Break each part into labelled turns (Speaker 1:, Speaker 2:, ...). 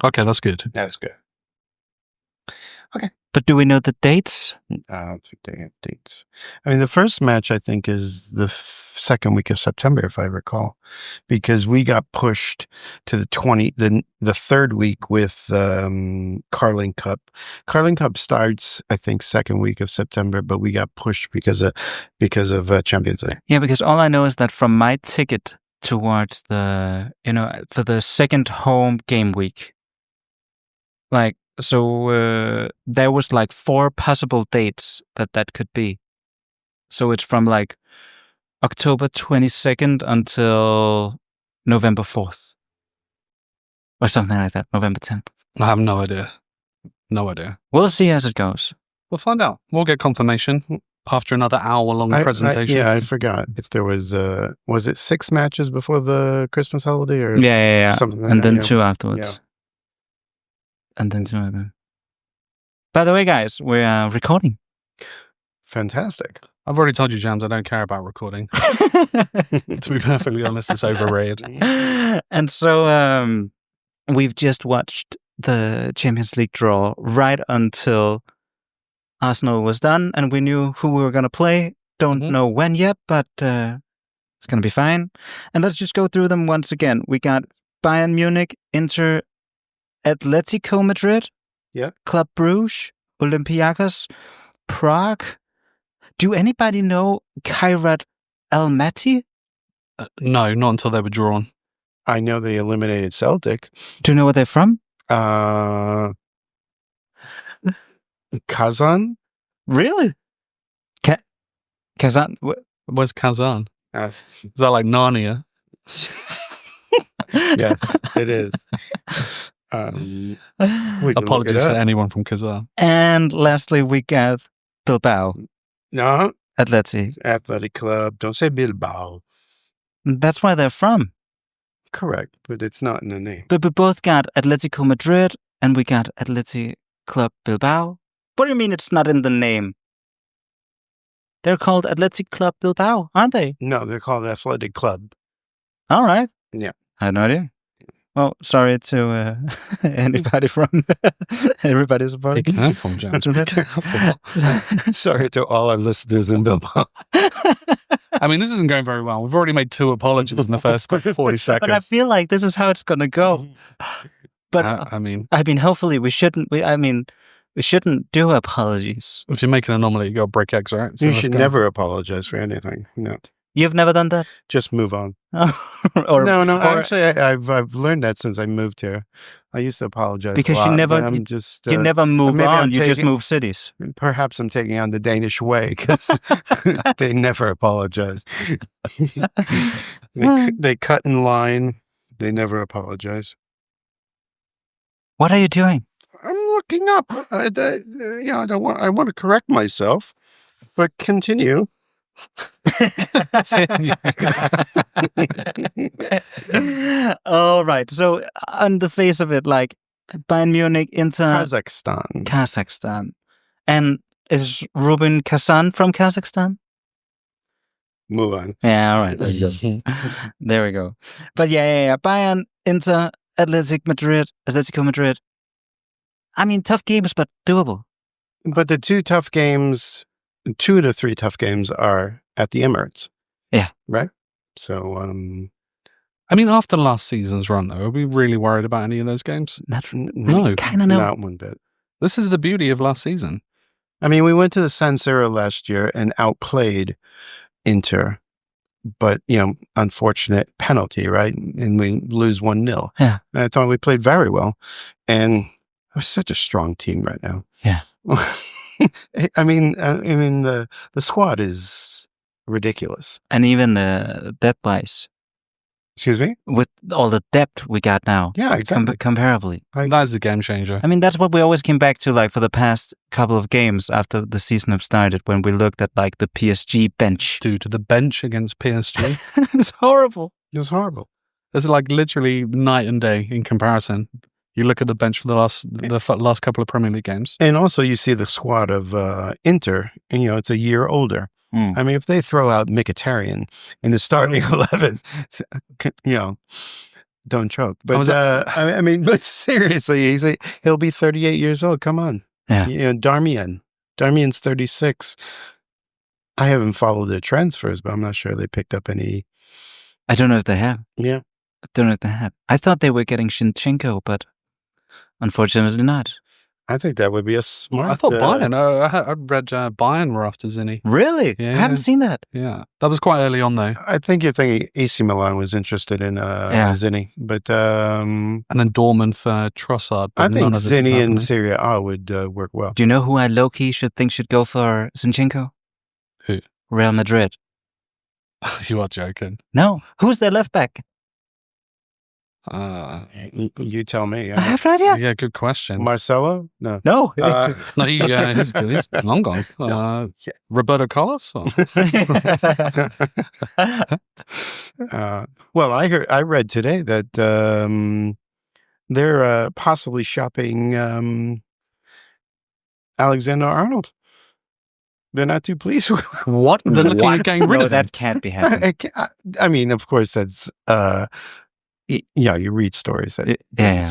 Speaker 1: Okay, that's good.
Speaker 2: That's good. Okay.
Speaker 3: But do we know the dates?
Speaker 2: I don't think they have dates. I mean, the first match, I think, is the second week of September, if I recall, because we got pushed to the third week with Carling Cup. Carling Cup starts, I think, second week of September, but we got pushed because of Champions League.
Speaker 3: Yeah, because all I know is that from my ticket towards for the second home game week, so there was 4 possible dates that could be. So it's from October 22nd until November 4th. Or something like that, November 10th.
Speaker 1: I have no idea. No idea.
Speaker 3: We'll see as it goes.
Speaker 1: We'll find out. We'll get confirmation after another hour-long presentation.
Speaker 2: I forgot if there was it 6 matches before the Christmas holiday or
Speaker 3: Yeah.
Speaker 2: something like
Speaker 3: and
Speaker 2: that,
Speaker 3: then 2 afterwards.
Speaker 2: Yeah.
Speaker 3: And then 2 after. By the way, guys, we're recording.
Speaker 2: Fantastic.
Speaker 1: I've already told you, Jams, I don't care about recording. To be perfectly honest, it's overrated.
Speaker 3: And so we've just watched the Champions League draw right until Arsenal was done, and we knew who we were going to play. Don't know when yet, but it's going to be fine. And let's just go through them once again. We got Bayern Munich, Inter, Atletico Madrid, Club Brugge, Olympiacos, Prague. Do anybody know Kairat Almaty?
Speaker 1: No, not until they were drawn.
Speaker 2: I know they eliminated Celtic.
Speaker 3: Do you know where they're from?
Speaker 2: Kazan?
Speaker 3: Really? Kazan?
Speaker 1: Where's Kazan?
Speaker 2: Is
Speaker 1: that like Narnia?
Speaker 2: Yes, it is.
Speaker 1: Apologies to anyone from Kazan.
Speaker 3: And lastly, we got Bilbao.
Speaker 2: No.
Speaker 3: Athletic
Speaker 2: Club. Don't say Bilbao.
Speaker 3: That's where they're from.
Speaker 2: Correct, but it's not in the name.
Speaker 3: But we both got Atletico Madrid and we got Athletic Club Bilbao. What do you mean it's not in the name? They're called Athletic Club Bilbao, aren't they?
Speaker 2: No, they're called Athletic Club.
Speaker 3: All right.
Speaker 2: Yeah.
Speaker 3: I had no idea. Well, sorry to anybody from everybody's supporting.
Speaker 1: Be careful, James.
Speaker 2: Sorry to all our listeners in Bilbao.
Speaker 1: I mean, this isn't going very well. We've already made 2 apologies in the first 40 seconds.
Speaker 3: But I feel like this is how it's going to go. But
Speaker 1: I mean,
Speaker 3: hopefully we shouldn't. We shouldn't do apologies.
Speaker 1: If you make an anomaly, you got to break eggs, right? So
Speaker 2: you should never apologize for anything. No.
Speaker 3: You've never done that?
Speaker 2: Just move on.
Speaker 3: No.
Speaker 2: Actually, I've learned that since I moved here. I used to apologize
Speaker 3: because
Speaker 2: a lot,
Speaker 3: you never
Speaker 2: you
Speaker 3: never move on. You just move cities.
Speaker 2: Perhaps I'm taking on the Danish way because they never apologize. They cut in line. They never apologize.
Speaker 3: What are you doing?
Speaker 2: I'm looking up. I want to correct myself, but continue.
Speaker 3: All right. So on the face of it, Bayern Munich, Inter,
Speaker 2: Kazakhstan,
Speaker 3: and is Rubin Kazan from Kazakhstan?
Speaker 2: Move on.
Speaker 3: Yeah. All right. There we go. But yeah. Bayern, Inter, Atletico Madrid. I mean, tough games, but doable.
Speaker 2: But the 2 of the 3 tough games are at the Emirates.
Speaker 3: Yeah.
Speaker 2: Right? So,
Speaker 1: I mean, after last season's run, though, are we really worried about any of those games?
Speaker 2: No.
Speaker 3: Kind of no.
Speaker 2: Not one bit.
Speaker 1: This is the beauty of last season.
Speaker 2: I mean, we went to the San Siro last year and outplayed Inter. But, unfortunate penalty, right? And we lose 1-0.
Speaker 3: Yeah.
Speaker 2: And I thought we played very well. And we're such a strong team right now.
Speaker 3: Yeah.
Speaker 2: I mean, the squad is ridiculous,
Speaker 3: and even the depth-wise.
Speaker 2: Excuse me?
Speaker 3: With all the depth we got now.
Speaker 2: Yeah, exactly.
Speaker 3: Comparably.
Speaker 1: That's the game changer.
Speaker 3: I mean, that's what we always came back to, for the past couple of games after the season have started, when we looked at, the PSG bench.
Speaker 1: Dude, the bench against PSG.
Speaker 3: It's horrible.
Speaker 2: It's horrible.
Speaker 1: It's literally night and day in comparison. You look at the bench for the last couple of Premier League games.
Speaker 2: And also you see the squad of Inter, and, it's a year older. I mean, if they throw out Mkhitaryan in the starting 11, don't choke. But I mean, but seriously, he'll be 38 years old. Come on.
Speaker 3: Yeah.
Speaker 2: You know, Darmian's 36. I haven't followed their transfers, but I'm not sure they picked up any.
Speaker 3: I don't know if they have.
Speaker 2: Yeah.
Speaker 3: I don't know if they have. I thought they were getting Shinchenko, but unfortunately not.
Speaker 2: I think that would be a smart.
Speaker 1: I thought Bayern. I read Bayern were after Zinni.
Speaker 3: Really?
Speaker 1: Yeah.
Speaker 3: I haven't seen that.
Speaker 1: Yeah, that was quite early on though.
Speaker 2: I think you're thinking AC Milan was interested in Zinni, but
Speaker 1: and then Dortmund for Trossard.
Speaker 2: I think Zinni in Serie A would work well.
Speaker 3: Do you know who I low-key should go for Zinchenko?
Speaker 1: Who?
Speaker 3: Real Madrid.
Speaker 1: You are joking.
Speaker 3: No. Who's their left back?
Speaker 2: You tell me.
Speaker 3: I have no idea.
Speaker 1: Yeah, good question.
Speaker 2: Marcelo? No.
Speaker 3: No.
Speaker 1: No, he's long gone. Roberto Carlos?
Speaker 2: Well, I read today that they're possibly shopping Alexander-Arnold. They're not too pleased with
Speaker 1: what? They're looking at getting rid of him.
Speaker 3: That can't be happening.
Speaker 2: I mean, of course, that's you read stories that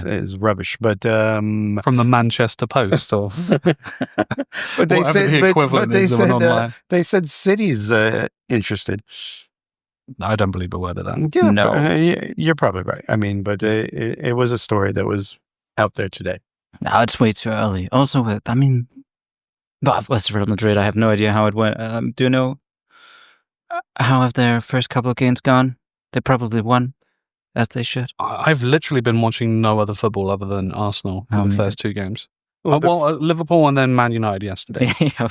Speaker 2: is rubbish, but
Speaker 1: from the Manchester Post, or
Speaker 2: but they said they said City's interested.
Speaker 1: I don't believe a word of that.
Speaker 2: Yeah,
Speaker 3: no,
Speaker 2: you're probably right. I mean, but it was a story that was out there today.
Speaker 3: No, it's way too early. Also, what's Real Madrid? I have no idea how it went. Do you know how have their first couple of games gone? They probably won. As they should.
Speaker 1: I've literally been watching no other football other than Arsenal for the first two games. Well, Liverpool and then Man United yesterday. I'm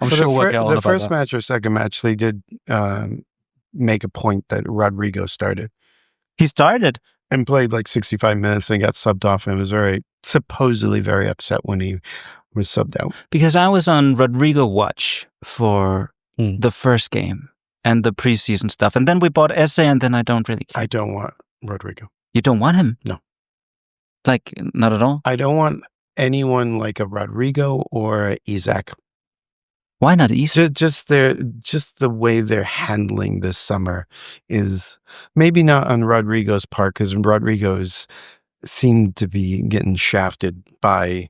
Speaker 1: sure we'll get on about
Speaker 2: the first
Speaker 1: that.
Speaker 2: match or second match, they did make a point that Rodrigo started.
Speaker 3: He started
Speaker 2: and played like 65 minutes and got subbed off and was supposedly very upset when he was subbed out.
Speaker 3: Because I was on Rodrigo watch for the first game. And the preseason stuff. And then we bought Esse, and then I don't really care.
Speaker 2: I don't want Rodrigo.
Speaker 3: You don't want him?
Speaker 2: No.
Speaker 3: Like, not at all?
Speaker 2: I don't want anyone like a Rodrigo or a Isaac.
Speaker 3: Why not Isaac?
Speaker 2: Just the way they're handling this summer is maybe not on Rodrigo's part, because Rodrigo's seemed to be getting shafted by...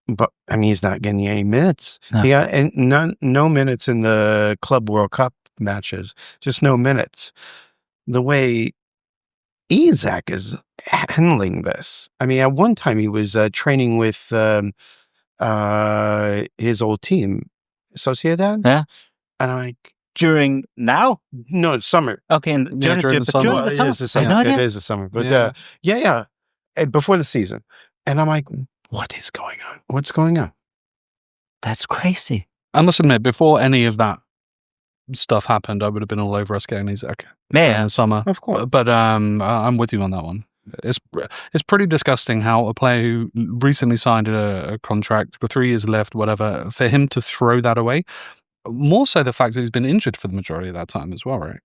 Speaker 2: But I mean, he's not getting any minutes.
Speaker 3: No.
Speaker 2: He got no minutes in the Club World Cup matches, just no minutes. The way Isaac is handling this, I mean, at one time he was training with his old team, Sociedad.
Speaker 3: Yeah,
Speaker 2: and I'm like,
Speaker 3: during now?
Speaker 2: No, it's summer.
Speaker 3: Okay, and during the summer.
Speaker 2: Well, it is the summer. It is the summer, but yeah, before the season, and I'm like, what is going on? What's going on?
Speaker 3: That's crazy.
Speaker 1: I must admit, before any of that stuff happened, I would have been all over us getting Isaac in the summer.
Speaker 2: Of course.
Speaker 1: But I'm with you on that one. It's pretty disgusting how a player who recently signed a contract, with 3 years left, whatever, for him to throw that away. More so the fact that he's been injured for the majority of that time as well, right?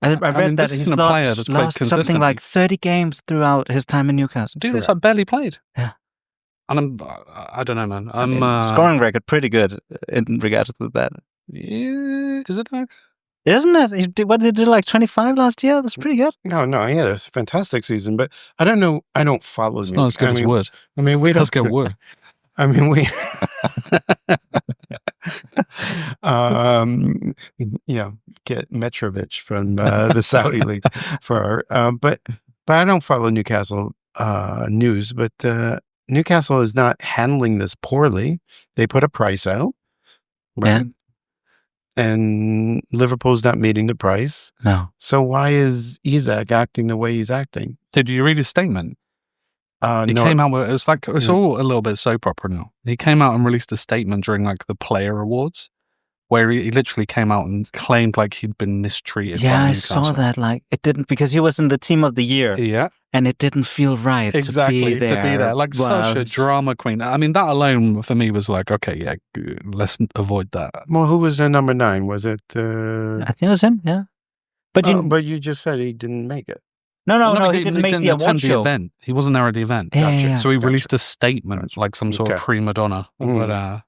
Speaker 3: I read that he's lost something like 30 games throughout his time in Newcastle.
Speaker 1: Dude, this I barely played.
Speaker 3: Yeah.
Speaker 1: And I don't know, man.
Speaker 3: Scoring record pretty good in regards to that.
Speaker 1: Yeah, is it though?
Speaker 3: Isn't it? What did he do, like 25 last year? That's pretty good.
Speaker 2: No, he had a fantastic season, but I don't know. I don't follow.
Speaker 1: It's not as good as Wood.
Speaker 2: I mean,
Speaker 1: Let's get Wood.
Speaker 2: I mean, we. Get Mitrovic from the Saudi leagues for our. But I don't follow Newcastle news. But Newcastle is not handling this poorly. They put a price out, right? Yeah. And Liverpool's not meeting the price.
Speaker 3: No.
Speaker 2: So why is Isaac acting the way he's acting?
Speaker 1: Did you read his statement? He came out with, it's all a little bit soap opera now. He came out and released a statement during like the player awards where he literally came out and claimed like he'd been mistreated.
Speaker 3: Yeah, I saw that. Like it didn't, because he was in the team of the year.
Speaker 1: Yeah.
Speaker 3: And it didn't feel right to be there.
Speaker 1: Like such a drama queen. I mean, that alone for me was like, okay, yeah, let's avoid that.
Speaker 2: Well, who was the number 9? Was it?
Speaker 3: I think it was him, yeah.
Speaker 2: But you just said he didn't make it.
Speaker 3: No, he didn't make the award show.
Speaker 1: Event. He wasn't there at the event.
Speaker 3: Yeah,
Speaker 1: so he released a statement, like some sort of prima donna. But,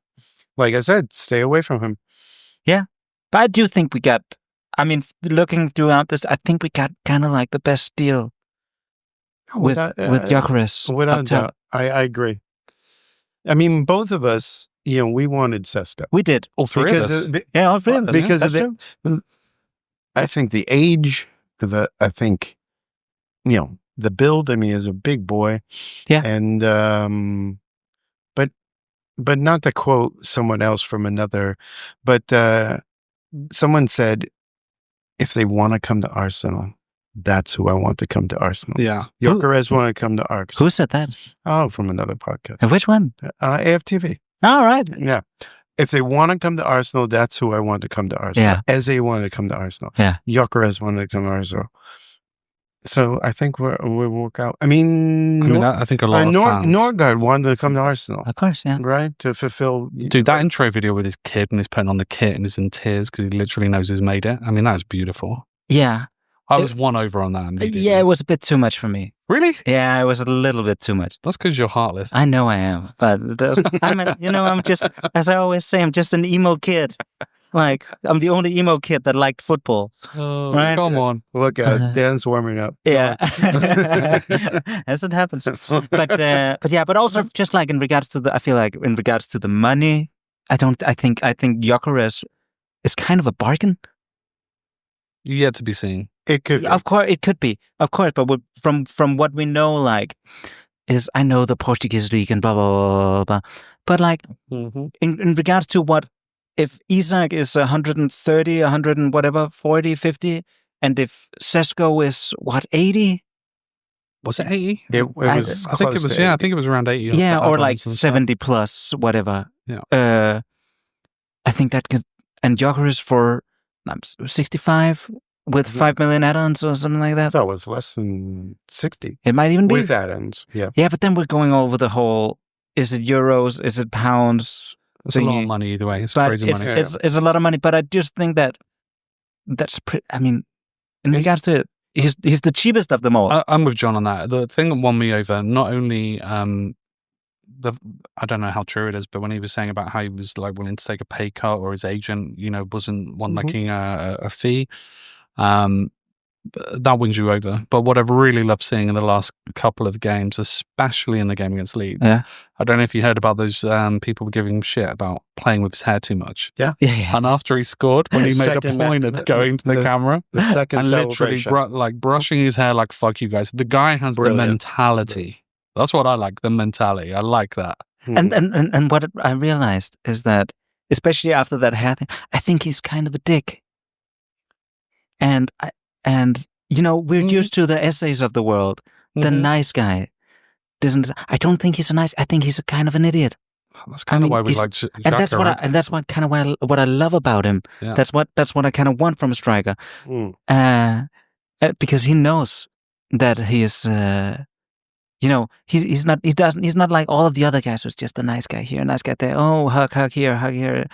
Speaker 2: like I said, stay away from him.
Speaker 3: Yeah. But I do think we got I mean, looking throughout this, I think we got kind of like the best deal with Gyökeres.
Speaker 2: Without doubt, I agree. I mean, both of us, we wanted Sesko.
Speaker 3: We did.
Speaker 1: All three of us.
Speaker 3: Yeah, all three of us.
Speaker 2: Because of I think the age, I think, the build. I mean, is a big boy.
Speaker 3: Yeah.
Speaker 2: And but not to quote someone else from another, but someone said, if they want to come to Arsenal, that's who I want to come to Arsenal.
Speaker 1: Yeah.
Speaker 2: Gyökeres want to come to Arsenal.
Speaker 3: Who said that?
Speaker 2: Oh, from another podcast.
Speaker 3: And which one?
Speaker 2: AFTV.
Speaker 3: All right.
Speaker 2: Yeah. If they want to come to Arsenal, that's who I want to come to Arsenal.
Speaker 3: Yeah.
Speaker 2: Eze wanted to come to Arsenal.
Speaker 3: Yeah.
Speaker 2: Gyökeres wanted to come to Arsenal. So I think we'll work out. I mean,
Speaker 1: I think a lot of fans.
Speaker 2: Norgard wanted to come to Arsenal.
Speaker 3: Of course, yeah.
Speaker 2: Right? To fulfill...
Speaker 1: Dude, that intro video with his kid and he's putting on the kit and he's in tears because he literally knows he's made it. I mean, that's beautiful.
Speaker 3: Yeah.
Speaker 1: I was won over on that immediately.
Speaker 3: Yeah, it was a bit too much for me.
Speaker 1: Really?
Speaker 3: Yeah, it was a little bit too much.
Speaker 1: That's because you're heartless.
Speaker 3: I know I am, but I'm just, as I always say, I'm just an emo kid. Like, I'm the only emo kid that liked football.
Speaker 1: Oh,
Speaker 3: right?
Speaker 1: Come on.
Speaker 2: Look at Dan's warming up.
Speaker 3: Yeah. As it happens. But also just like in regards to the money, I think Gyökeres is kind of a bargain.
Speaker 1: Yet to be seen.
Speaker 2: It could be.
Speaker 3: Of course, it could be. Of course, but from what we know, like, is I know the Portuguese league and blah, blah, blah, blah. But like, in regards to what, if Isak is 130, 100 and whatever, 40, 50, and if Sesko is, 80?
Speaker 1: Was it 80?
Speaker 2: It was
Speaker 1: I think it was, I think it was around 80.
Speaker 3: Yeah, or like 70 plus, whatever.
Speaker 1: Yeah.
Speaker 3: I think that could, and Gyökeres for 65 with 5 million add-ons or something like that.
Speaker 2: That was less than 60.
Speaker 3: It might even be.
Speaker 2: With add-ons, yeah.
Speaker 3: Yeah, but then we're going over the whole, is it euros, is it pounds?
Speaker 1: It's a lot of money either way. It's crazy money.
Speaker 3: It's a lot of money, but I just think that's pretty, I mean, in regards to it, he's the cheapest of them all.
Speaker 1: I'm with John on that. The thing that won me over, not only I don't know how true it is, but when he was saying about how he was like willing to take a pay cut, or his agent, wasn't making a fee, that wins you over. But what I've really loved seeing in the last couple of games, especially in the game against Leeds, I don't know if you heard about those people giving him shit about playing with his hair too much.
Speaker 3: Yeah.
Speaker 1: And after he scored, when he made a point of going to the camera
Speaker 2: and
Speaker 1: literally brushing his hair like, fuck you guys. The guy has the mentality. That's what I like, the mentality. I like that.
Speaker 3: And what I realized is that, especially after that hair thing, I think he's kind of a dick. And we're used to the essays of the world. The nice guy. I don't think he's I think he's a kind of an idiot.
Speaker 1: That's kind of why we like Xhaka,
Speaker 3: and that's what kind of what I love about him.
Speaker 1: Yeah.
Speaker 3: That's what I kind of want from a striker. Because he knows that he is he's not like all of the other guys who's just a nice guy here, a nice guy there. Oh, hug here, hug here.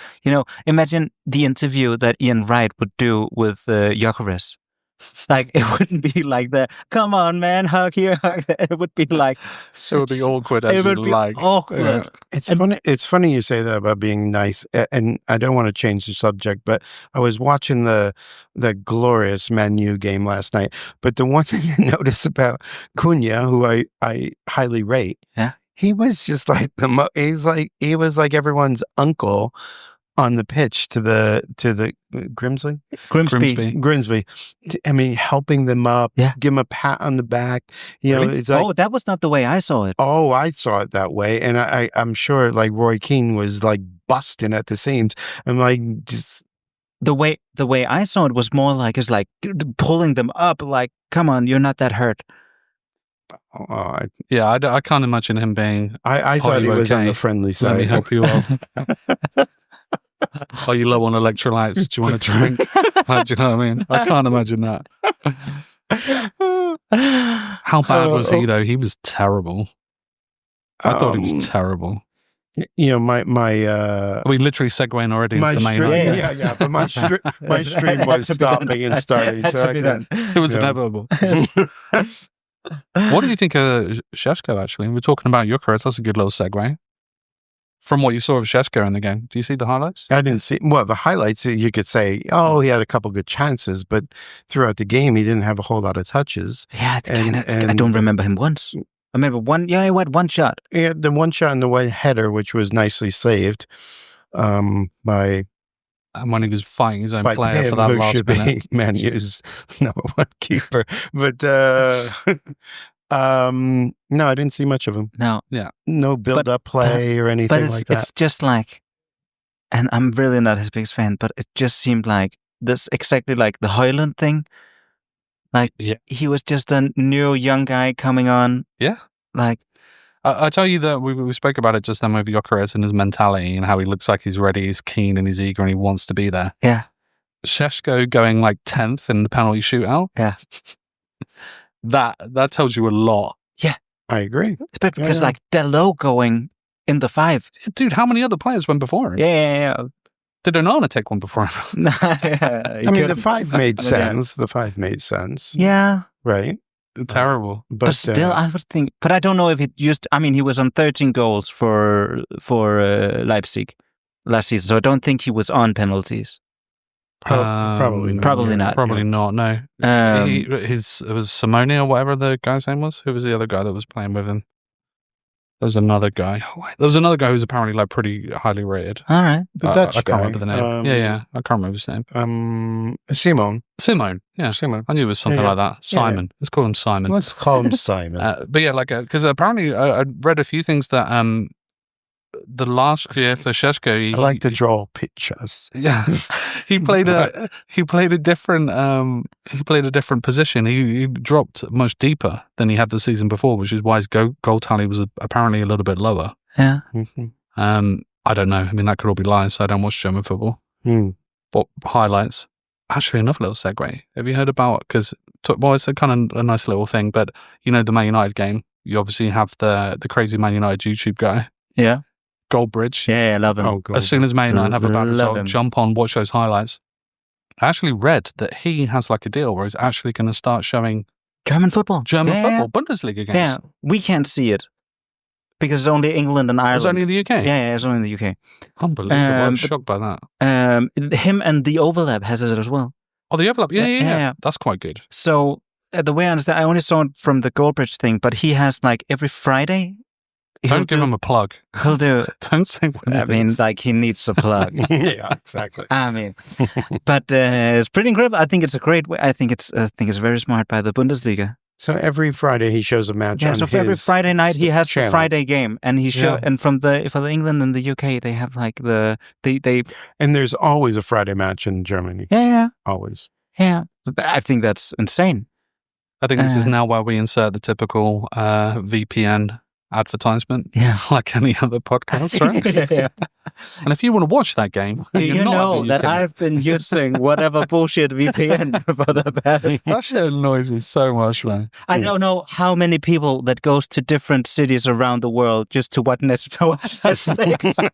Speaker 3: Imagine the interview that Ian Wright would do with Gyökeres. Like, it wouldn't be like the, come on, man, hug here, hug there. It would be like...
Speaker 1: It would be awkward, as
Speaker 3: it would be awkward.
Speaker 1: Yeah.
Speaker 2: It's funny you say that about being nice, and I don't want to change the subject, but I was watching the glorious Man U game last night, but the one thing I noticed about Cunha, who I highly rate, he was just like he was like everyone's uncle on the pitch to the Grimsby. I mean, helping them up, give them a pat on the back. It's like,
Speaker 3: that was not the way I saw it.
Speaker 2: Oh, I saw it that way, and I'm sure like Roy Keane was like busting at the seams. I'm like, just
Speaker 3: the way I saw it was more like, it's like pulling them up. Like, come on, you're not that hurt.
Speaker 1: I can't imagine him being.
Speaker 2: I thought he was on the friendly side.
Speaker 1: Let me help you out. Are you low on electrolytes? Do you want a drink? Do you know what I mean? I can't imagine that. How bad was he though? He was terrible. I thought he was terrible.
Speaker 2: My
Speaker 1: we literally segueing already into the main.
Speaker 2: But my stream was stopping and starting. So
Speaker 1: it was inevitable. What do you think of Šeško? Actually, we're talking about Gyökeres. That's a good little segue. From what you saw of Šeško in the game, do you see the highlights?
Speaker 2: I didn't see. Well, the highlights, you could say, oh, he had a couple good chances, but throughout the game, he didn't have a whole lot of touches.
Speaker 3: Yeah, it's kind of. I don't remember him once. I remember one. Yeah, he had one shot.
Speaker 2: Yeah, the one shot and the one header, which was nicely saved by.
Speaker 1: And when he was fighting his own
Speaker 2: by
Speaker 1: player
Speaker 2: him,
Speaker 1: for that
Speaker 2: who
Speaker 1: last
Speaker 2: should
Speaker 1: minute.
Speaker 2: be Man U's number one keeper, but no, I didn't see much of him. No build-up play or anything like that.
Speaker 3: It's just like, and I'm really not his biggest fan, but it just seemed like this exactly like the Højlund thing. Like he was just a new young guy coming on.
Speaker 1: Yeah.
Speaker 3: Like
Speaker 1: I tell you that we spoke about it just then with Gyökeres and his mentality and how he looks like he's ready, he's keen and he's eager and he wants to be there.
Speaker 3: Yeah.
Speaker 1: Šeško going like 10th in the penalty shootout.
Speaker 3: Yeah.
Speaker 1: That tells you a lot.
Speaker 3: Yeah.
Speaker 2: I agree.
Speaker 3: Especially because like Dalot going in the 5.
Speaker 1: Dude, how many other players went before him?
Speaker 3: Yeah.
Speaker 1: Did Onana take one before him?
Speaker 2: I mean, the 5 made sense. The 5 made sense.
Speaker 3: Yeah.
Speaker 2: Right?
Speaker 1: Terrible.
Speaker 3: But still, I would think. But I don't know if it used. I mean, he was on 13 goals for Leipzig last season, so I don't think he was on penalties.
Speaker 2: Probably not.
Speaker 3: Probably not.
Speaker 1: Probably not. No. It was Simone or whatever the guy's name was. Who was the other guy that was playing with him? There was another guy. There was another guy who's apparently like pretty highly rated.
Speaker 3: All right.
Speaker 2: The Dutch
Speaker 1: I can't
Speaker 2: guy.
Speaker 1: remember the name. Yeah. I can't remember his name.
Speaker 2: Simone.
Speaker 1: Yeah.
Speaker 2: Simone.
Speaker 1: I knew it was something like that. Simon.
Speaker 2: Yeah.
Speaker 1: Let's call him Simon.
Speaker 2: Let's call him Simon.
Speaker 1: But yeah, like, because apparently I read a few things that the last year for Šeško,
Speaker 2: I like to draw pictures.
Speaker 1: Yeah, he played a different position. He dropped much deeper than he had the season before, which is why his goal tally was apparently a little bit lower.
Speaker 3: Yeah.
Speaker 2: Mm-hmm.
Speaker 1: I don't know. I mean, that could all be lies. So I don't watch German football. But highlights. Actually, another little segue. Have you heard about? Because it's a kind of a nice little thing. But you know, the Man United game. You obviously have the crazy Man United YouTube guy.
Speaker 3: Yeah.
Speaker 1: Goldbridge.
Speaker 3: Yeah, I love him.
Speaker 2: Oh,
Speaker 1: As soon as Man United have a bad
Speaker 3: Love
Speaker 1: result,
Speaker 3: him.
Speaker 1: jump on, watch those highlights. I actually read that he has like a deal where he's actually going to start showing
Speaker 3: German football.
Speaker 1: football, Bundesliga games.
Speaker 3: Yeah, we can't see it because it's only England and Ireland.
Speaker 1: It's only in the UK?
Speaker 3: Yeah, it's only in the UK.
Speaker 1: Unbelievable. I'm shocked by that.
Speaker 3: Him and the Overlap has it as well.
Speaker 1: Oh, the overlap. Yeah.
Speaker 3: Yeah.
Speaker 1: That's quite good.
Speaker 3: So the way I understand, I only saw it from the Goldbridge thing, but he has like every Friday.
Speaker 1: Don't give him a plug.
Speaker 3: He'll do.
Speaker 1: Don't say when
Speaker 3: I mean, like he needs a plug.
Speaker 2: Yeah, exactly.
Speaker 3: I mean, but it's pretty incredible. I think it's a great way. I think it's very smart by the Bundesliga.
Speaker 2: So every Friday he shows a match.
Speaker 3: Yeah.
Speaker 2: On
Speaker 3: So for every
Speaker 2: his
Speaker 3: Friday night he has
Speaker 2: channel.
Speaker 3: the Friday game, and he and for the England and the UK they have like they.
Speaker 2: And there's always a Friday match in Germany.
Speaker 3: Yeah.
Speaker 2: Always.
Speaker 3: Yeah. I think that's insane.
Speaker 1: I think this is now where we insert the typical VPN advertisement, like any other podcast, right?
Speaker 3: Yeah.
Speaker 1: And if you want to watch that game,
Speaker 3: you know that I've been using whatever bullshit VPN for the past.
Speaker 1: That shit annoys me so much, man.
Speaker 3: I don't know how many people that goes to different cities around the world just to watch Netflix.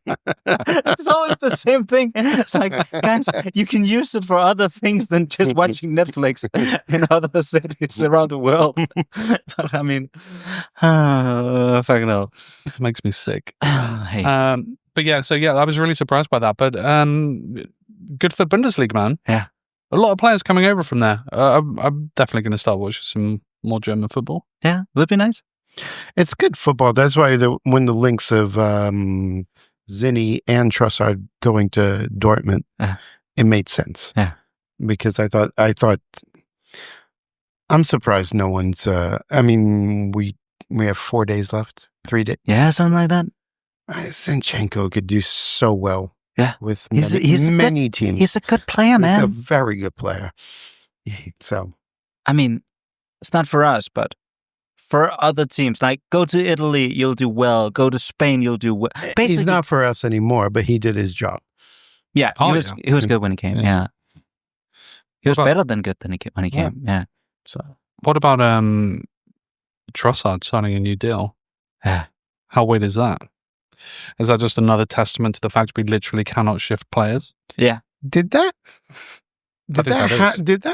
Speaker 3: It's always the same thing. It's like, guys, you can use it for other things than just watching Netflix in other cities around the world. But I mean, fucking hell.
Speaker 1: It makes me sick.
Speaker 3: Hey.
Speaker 1: But I was really surprised by that. But good for Bundesliga, man.
Speaker 3: Yeah.
Speaker 1: A lot of players coming over from there. I'm definitely going to start watching some more German football.
Speaker 3: Yeah, would be nice.
Speaker 2: It's good football. That's why when the links of Zinni and Trossard going to Dortmund, it made sense.
Speaker 3: Yeah.
Speaker 2: Because I thought I'm surprised no one's I mean, we have 4 days left, 3 days.
Speaker 3: Yeah, something like that.
Speaker 2: Zinchenko could do so well.
Speaker 3: Yeah.
Speaker 2: With
Speaker 3: He's
Speaker 2: many teams.
Speaker 3: He's a good player, man.
Speaker 2: He's a very good player. So,
Speaker 3: I mean, it's not for us, but for other teams. Like, go to Italy, you'll do well. Go to Spain, you'll do well. Basically,
Speaker 2: he's not for us anymore, but he did his job.
Speaker 3: Yeah, he was good when he came. Yeah. He was better than good when he came. Yeah.
Speaker 1: So, what about Trossard signing a new deal?
Speaker 3: Yeah.
Speaker 1: How weird is that? Is that just another testament to the fact we literally cannot shift players?
Speaker 3: Yeah.
Speaker 2: Did that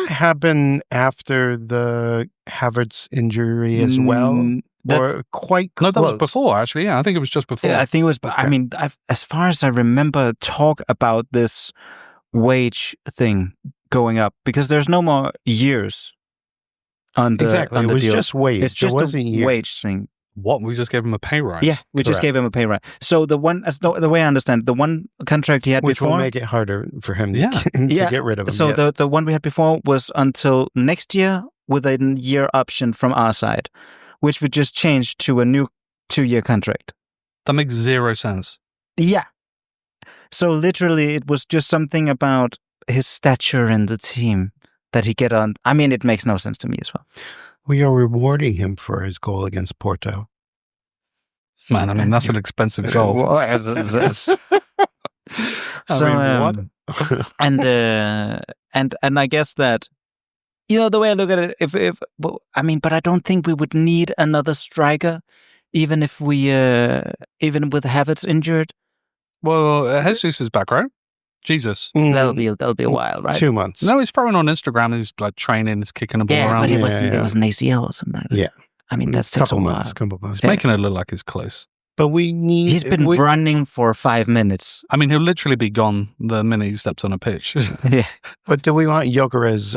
Speaker 2: happen after the Havertz injury as well? or quite
Speaker 1: No,
Speaker 2: close?
Speaker 1: that was before, actually. Yeah, I think it was just before.
Speaker 3: Yeah, I think it was.
Speaker 2: Okay.
Speaker 3: I mean, as far as I remember, talk about this wage thing going up because there's no more years on the
Speaker 2: Exactly.
Speaker 3: on
Speaker 2: It
Speaker 3: the
Speaker 2: was
Speaker 3: deal.
Speaker 2: just wage.
Speaker 3: It's just
Speaker 2: it
Speaker 3: a
Speaker 2: wasn't years.
Speaker 3: wage thing.
Speaker 1: What? We just gave him a pay rise?
Speaker 3: Yeah, we just
Speaker 2: Correct.
Speaker 3: gave him a pay rise. So the one, as the way I understand, the one contract he had
Speaker 2: Which
Speaker 3: before,
Speaker 2: will make it harder for him
Speaker 1: Yeah.
Speaker 2: to
Speaker 3: Yeah.
Speaker 2: get rid of him.
Speaker 3: so
Speaker 2: yes.
Speaker 3: the one we had before was until next year with a year option from our side, which we just changed to a new 2-year contract.
Speaker 1: That makes zero sense.
Speaker 3: Yeah. So literally, it was just something about his stature in the team that he get on. I mean, it makes no sense to me as well.
Speaker 2: We are rewarding him for his goal against Porto.
Speaker 1: Man, I mean, that's an expensive goal.
Speaker 3: So, and I guess that, the way I look at it, but I don't think we would need another striker, even if we, even with Havertz injured.
Speaker 1: Well, Jesus is back, right? Jesus.
Speaker 3: That'll be a while, right?
Speaker 2: 2 months.
Speaker 1: No, he's throwing on Instagram. He's like training. He's kicking the ball
Speaker 3: Yeah,
Speaker 1: around.
Speaker 3: but
Speaker 1: He's
Speaker 3: it was an ACL or something like that.
Speaker 2: Yeah.
Speaker 3: I mean, that takes a while.
Speaker 2: Couple months.
Speaker 3: Yeah.
Speaker 1: making it look like he's close.
Speaker 2: But we need...
Speaker 3: He's been running for 5 minutes.
Speaker 1: I mean, he'll literally be gone the minute he steps on a pitch.
Speaker 3: Yeah.
Speaker 2: But do we want Gyökeres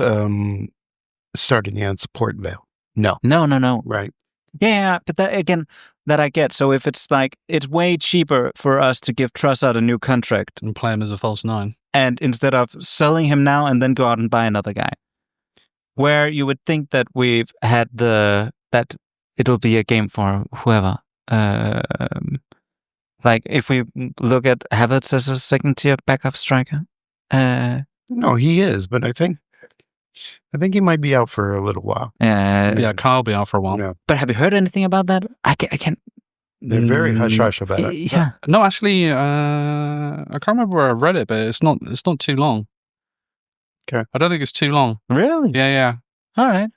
Speaker 2: starting against Port Vale? No.
Speaker 3: No.
Speaker 2: Right.
Speaker 3: Yeah, but that I get. So if it's like, it's way cheaper for us to give Trossard a new contract
Speaker 1: and play him as a false nine.
Speaker 3: and instead of selling him now and then go out and buy another guy. Where you would think that we've had that it'll be a game for whoever. Like if we look at Havertz as a second tier backup striker.
Speaker 2: No, he is, but I think he might be out for a little while.
Speaker 1: Yeah, Kyle will be out for a while.
Speaker 2: No.
Speaker 3: But have you heard anything about that? I can't.
Speaker 2: They're very hush-hush about it.
Speaker 3: Yeah.
Speaker 1: No, actually, I can't remember where I read it, but it's not too long.
Speaker 2: Okay.
Speaker 1: I don't think it's too long.
Speaker 3: Really?
Speaker 1: Yeah.
Speaker 3: All right.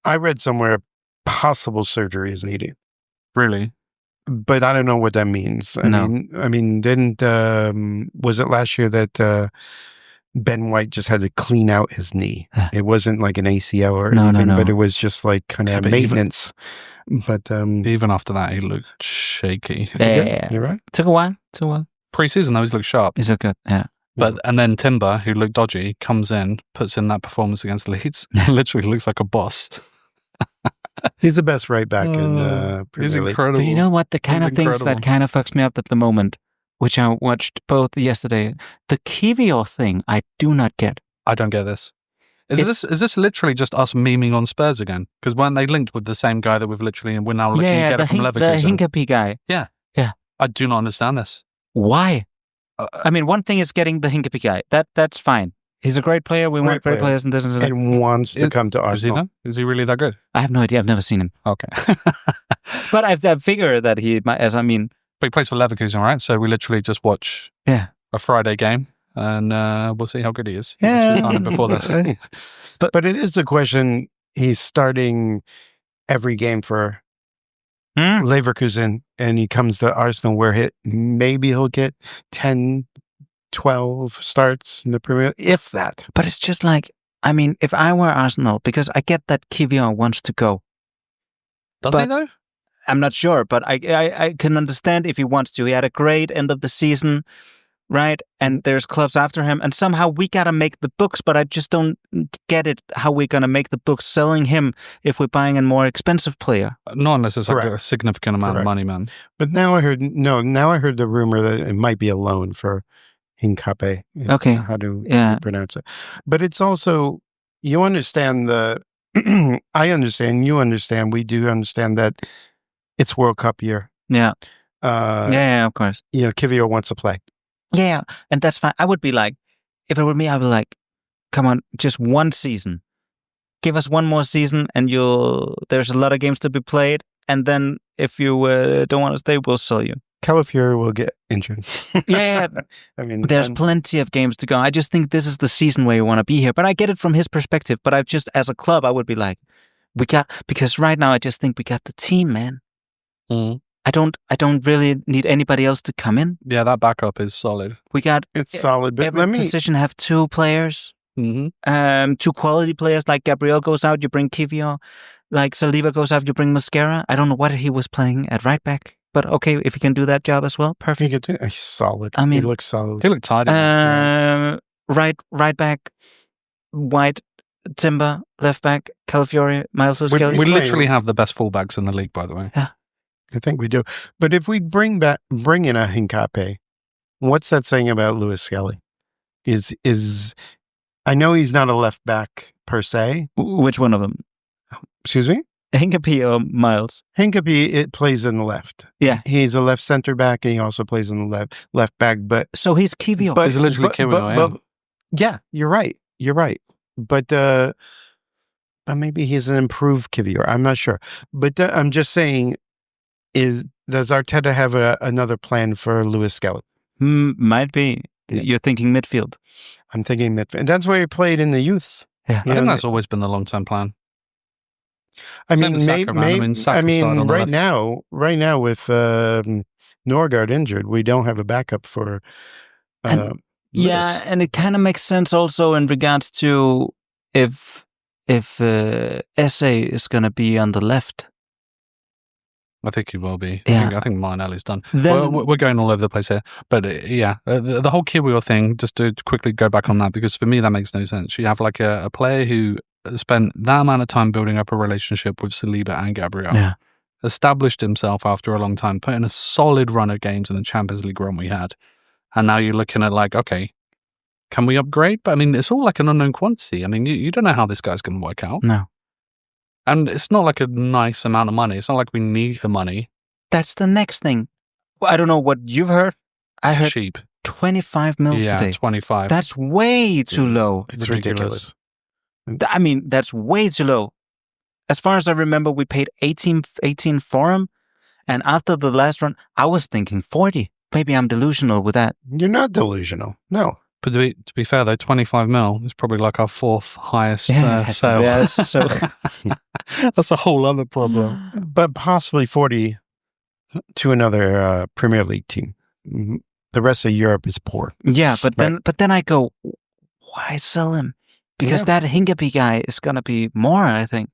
Speaker 2: I read somewhere possible surgery is needed,
Speaker 1: Really?
Speaker 2: but I don't know what that means. I mean, didn't was it last year that Ben White just had to clean out his knee? It wasn't like an ACL or anything,
Speaker 3: No.
Speaker 2: but it was just like kind of
Speaker 1: but
Speaker 2: maintenance. But
Speaker 1: Even after that, he looked shaky.
Speaker 3: Yeah.
Speaker 2: You're right.
Speaker 3: Took a while.
Speaker 1: Pre-season, though, he's looked sharp.
Speaker 3: He's so good. Yeah.
Speaker 1: And then Timber, who looked dodgy, comes in, puts in that performance against Leeds. Literally looks like a boss.
Speaker 2: He's the best right back in
Speaker 1: He's
Speaker 2: Premier League.
Speaker 1: incredible.
Speaker 3: But you know what? The kind
Speaker 1: He's
Speaker 3: of things that
Speaker 1: incredible.
Speaker 3: kind of fucks me up at the moment, which I watched both yesterday. The Kiwior thing, I do not get.
Speaker 1: I don't get this. Is this literally just us memeing on Spurs again? Because weren't they linked with the same guy that we're now looking to get it from
Speaker 3: the
Speaker 1: Leverkusen?
Speaker 3: Hinkapie guy.
Speaker 1: I do not understand this.
Speaker 3: Why? I mean, one thing is getting the Hinkapie guy. That's fine. He's a great player. We want great
Speaker 2: player.
Speaker 3: players and this and that.
Speaker 2: And wants to come to
Speaker 1: Is he
Speaker 2: Arsenal.
Speaker 1: though? Is he really that good?
Speaker 3: I have no idea. I've never seen him.
Speaker 1: Okay.
Speaker 3: But I figure that he might,
Speaker 1: But he plays for Leverkusen, right? So we literally just watch a Friday game and we'll see how good he is.
Speaker 3: Yeah.
Speaker 1: We signed him before this.
Speaker 2: But it is a question. He's starting every game for Leverkusen, and he comes to Arsenal where maybe he'll get 10, 12 starts in the Premier League, if that.
Speaker 3: But it's just like, I mean, if I were Arsenal, because I get that Kiwior wants to go.
Speaker 1: Does he though?
Speaker 3: I'm not sure, but I can understand if he wants to. He had a great end of the season, right? And there's clubs after him, and somehow we gotta make the books, but I just don't get it how we're gonna make the books selling him if we're buying a more expensive player.
Speaker 1: Not unless it's like
Speaker 2: Correct.
Speaker 1: a significant amount of money, man.
Speaker 2: But now I heard the rumor that it might be a loan for Hinkapie.
Speaker 3: Okay.
Speaker 2: How do
Speaker 3: Yeah.
Speaker 2: you pronounce it? But it's also, you understand I understand, you understand, we do understand that it's World Cup year.
Speaker 3: Yeah. Yeah, of course.
Speaker 2: Kiwior wants to play.
Speaker 3: Yeah, and that's fine. I would be like, if it were me, I'd be like, come on, just one season. Give us one more season and there's a lot of games to be played. And then if you don't want to stay, we'll sell you.
Speaker 2: Calafiori will get injured.
Speaker 3: Yeah.
Speaker 2: I mean,
Speaker 3: There's plenty of games to go. I just think this is the season where you want to be here. But I get it from his perspective. But I just, as a club, I would be like, because right now I just think we got the team, man.
Speaker 1: Mm.
Speaker 3: I don't really need anybody else to come in.
Speaker 1: Yeah, that backup is solid.
Speaker 3: We got
Speaker 2: it's solid. But
Speaker 3: every position have 2 players.
Speaker 1: Mm-hmm.
Speaker 3: 2 quality players. Like Gabriel goes out, you bring Kiwior. like Saliba goes out, you bring Mascara. I don't know what he was playing at right back, but okay, if he can do that job as well, perfect.
Speaker 2: He's solid.
Speaker 3: I mean,
Speaker 2: he looks solid.
Speaker 1: He looked tidy.
Speaker 3: Right back, White, Timber, left back, Calafiori, Miles Lewis-Kelly.
Speaker 1: We literally have the best fullbacks in the league, by the way.
Speaker 3: Yeah.
Speaker 2: I think we do. But if we bring in a Hincapié, what's that saying about Lewis Skelly? Is I know he's not a left back per se.
Speaker 3: Which one of them?
Speaker 2: Excuse me?
Speaker 3: Hincapié or Miles?
Speaker 2: Hincapié, it plays in the left.
Speaker 3: Yeah.
Speaker 2: He's a left center back, and he also plays in the left back. But
Speaker 3: so he's Kiwior.
Speaker 1: He's literally Kiwior.
Speaker 2: Yeah, you're right. But maybe he's an improved Kiwior. I'm not sure. But I'm just saying, does Arteta have another plan for Lewis Skelly?
Speaker 3: Might be. Yeah. You're thinking midfield.
Speaker 2: I'm thinking midfield. And that's where he played in the youths.
Speaker 3: Yeah.
Speaker 1: I think that's always been the long-term plan.
Speaker 2: I mean, right now with Norgard injured, we don't have a backup for.
Speaker 3: Yeah, and it kind of makes sense also in regards to if Essay is going to be on the left.
Speaker 1: I think he will be.
Speaker 3: Yeah.
Speaker 1: I think Martinelli's done. We're going all over the place here. But the whole Kiwior thing, just to quickly go back on that, because for me that makes no sense. You have like a player who spent that amount of time building up a relationship with Saliba and Gabriel, established himself after a long time, put in a solid run of games in the Champions League run we had. And now you're looking at like, okay, can we upgrade? But I mean, it's all like an unknown quantity. I mean, you don't know how this guy's going to work out.
Speaker 3: No.
Speaker 1: And it's not like a nice amount of money. It's not like we need the money.
Speaker 3: That's the next thing. Well, I don't know what you've heard. I heard
Speaker 1: cheap.
Speaker 3: 25 mil today.
Speaker 1: Yeah, 25.
Speaker 3: That's way too low.
Speaker 2: It's ridiculous.
Speaker 3: I mean, that's way too low. As far as I remember, we paid 18 for him. And after the last run, I was thinking 40. Maybe I'm delusional with that.
Speaker 2: You're not delusional. No.
Speaker 1: But to be fair, though, 25 mil is probably like our fourth highest sale.
Speaker 3: Yeah, so
Speaker 1: that's a whole other problem.
Speaker 2: But possibly 40 to another Premier League team. The rest of Europe is poor.
Speaker 3: Yeah, but then I go, why sell him? Because that Hincapié guy is going to be more, I think.